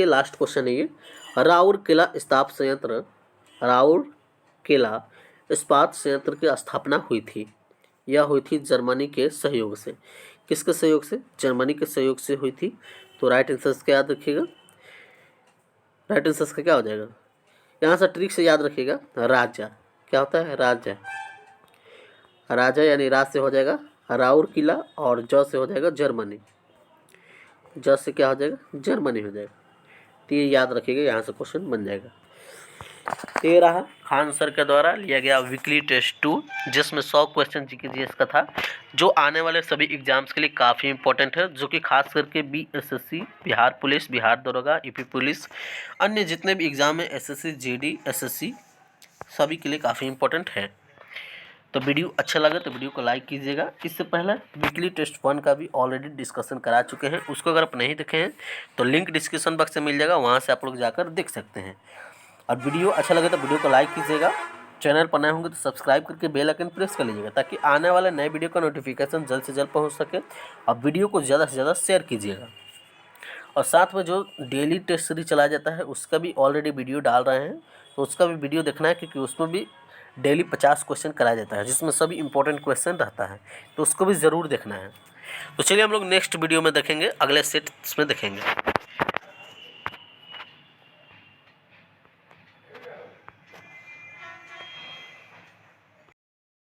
लास्ट क्वेश्चन है ये। राउरकेला इस्पात संयंत्र की स्थापना हुई थी। यह हुई थी जर्मनी के सहयोग से। किसके सहयोग से? जर्मनी के सहयोग से हुई थी। तो राइट आंसर क्या याद रखिएगा? राइट आंसर का क्या हो जाएगा? यहाँ से ट्रिक से याद रखिएगा, राजा। क्या होता है? राजा। राजा यानी राज से हो जाएगा राउर किला, और ज से हो जाएगा जर्मनी। ज से क्या हो जाएगा? जर्मनी हो जाएगा। तो ये याद रखिएगा, यहाँ से क्वेश्चन बन जाएगा। ये रहा खान सर के द्वारा लिया गया वीकली टेस्ट 2, जिसमें 100 क्वेश्चन जीके का था, जो आने वाले सभी एग्जाम्स के लिए काफ़ी इंपॉर्टेंट है, जो कि खास करके बीएसएससी, बिहार पुलिस, बिहार दरोगा, यूपी पुलिस, अन्य जितने भी एग्जाम है, एसएससी, जीडी, एसएससी, सभी के लिए काफ़ी इंपॉर्टेंट है। तो वीडियो अच्छा लगा तो वीडियो को लाइक कीजिएगा। इससे पहले वीकली टेस्ट 1 का भी ऑलरेडी डिस्कशन करा चुके हैं, उसको अगर आप नहीं देखे हैं तो लिंक डिस्क्रिप्शन बॉक्स में मिल जाएगा, वहाँ से आप लोग जाकर देख सकते हैं। और वीडियो अच्छा लगे तो वीडियो को लाइक कीजिएगा, चैनल पर नए होंगे तो सब्सक्राइब करके बेल आइकन प्रेस कर लीजिएगा, ताकि आने वाले नए वीडियो का नोटिफिकेशन जल्द से जल्द पहुंच सके। और वीडियो को ज़्यादा से ज़्यादा शेयर कीजिएगा। और साथ में जो डेली टेस्ट सीरीज चलाया जाता है उसका भी ऑलरेडी वीडियो डाल रहे हैं, तो उसका भी वीडियो देखना है, क्योंकि उसमें भी डेली 50 क्वेश्चन कराया जाता है, जिसमें सभी इंपॉर्टेंट क्वेश्चन रहता है, तो उसको भी ज़रूर देखना है। तो चलिए हम लोग नेक्स्ट वीडियो में देखेंगे, अगले सेट्स में देखेंगे।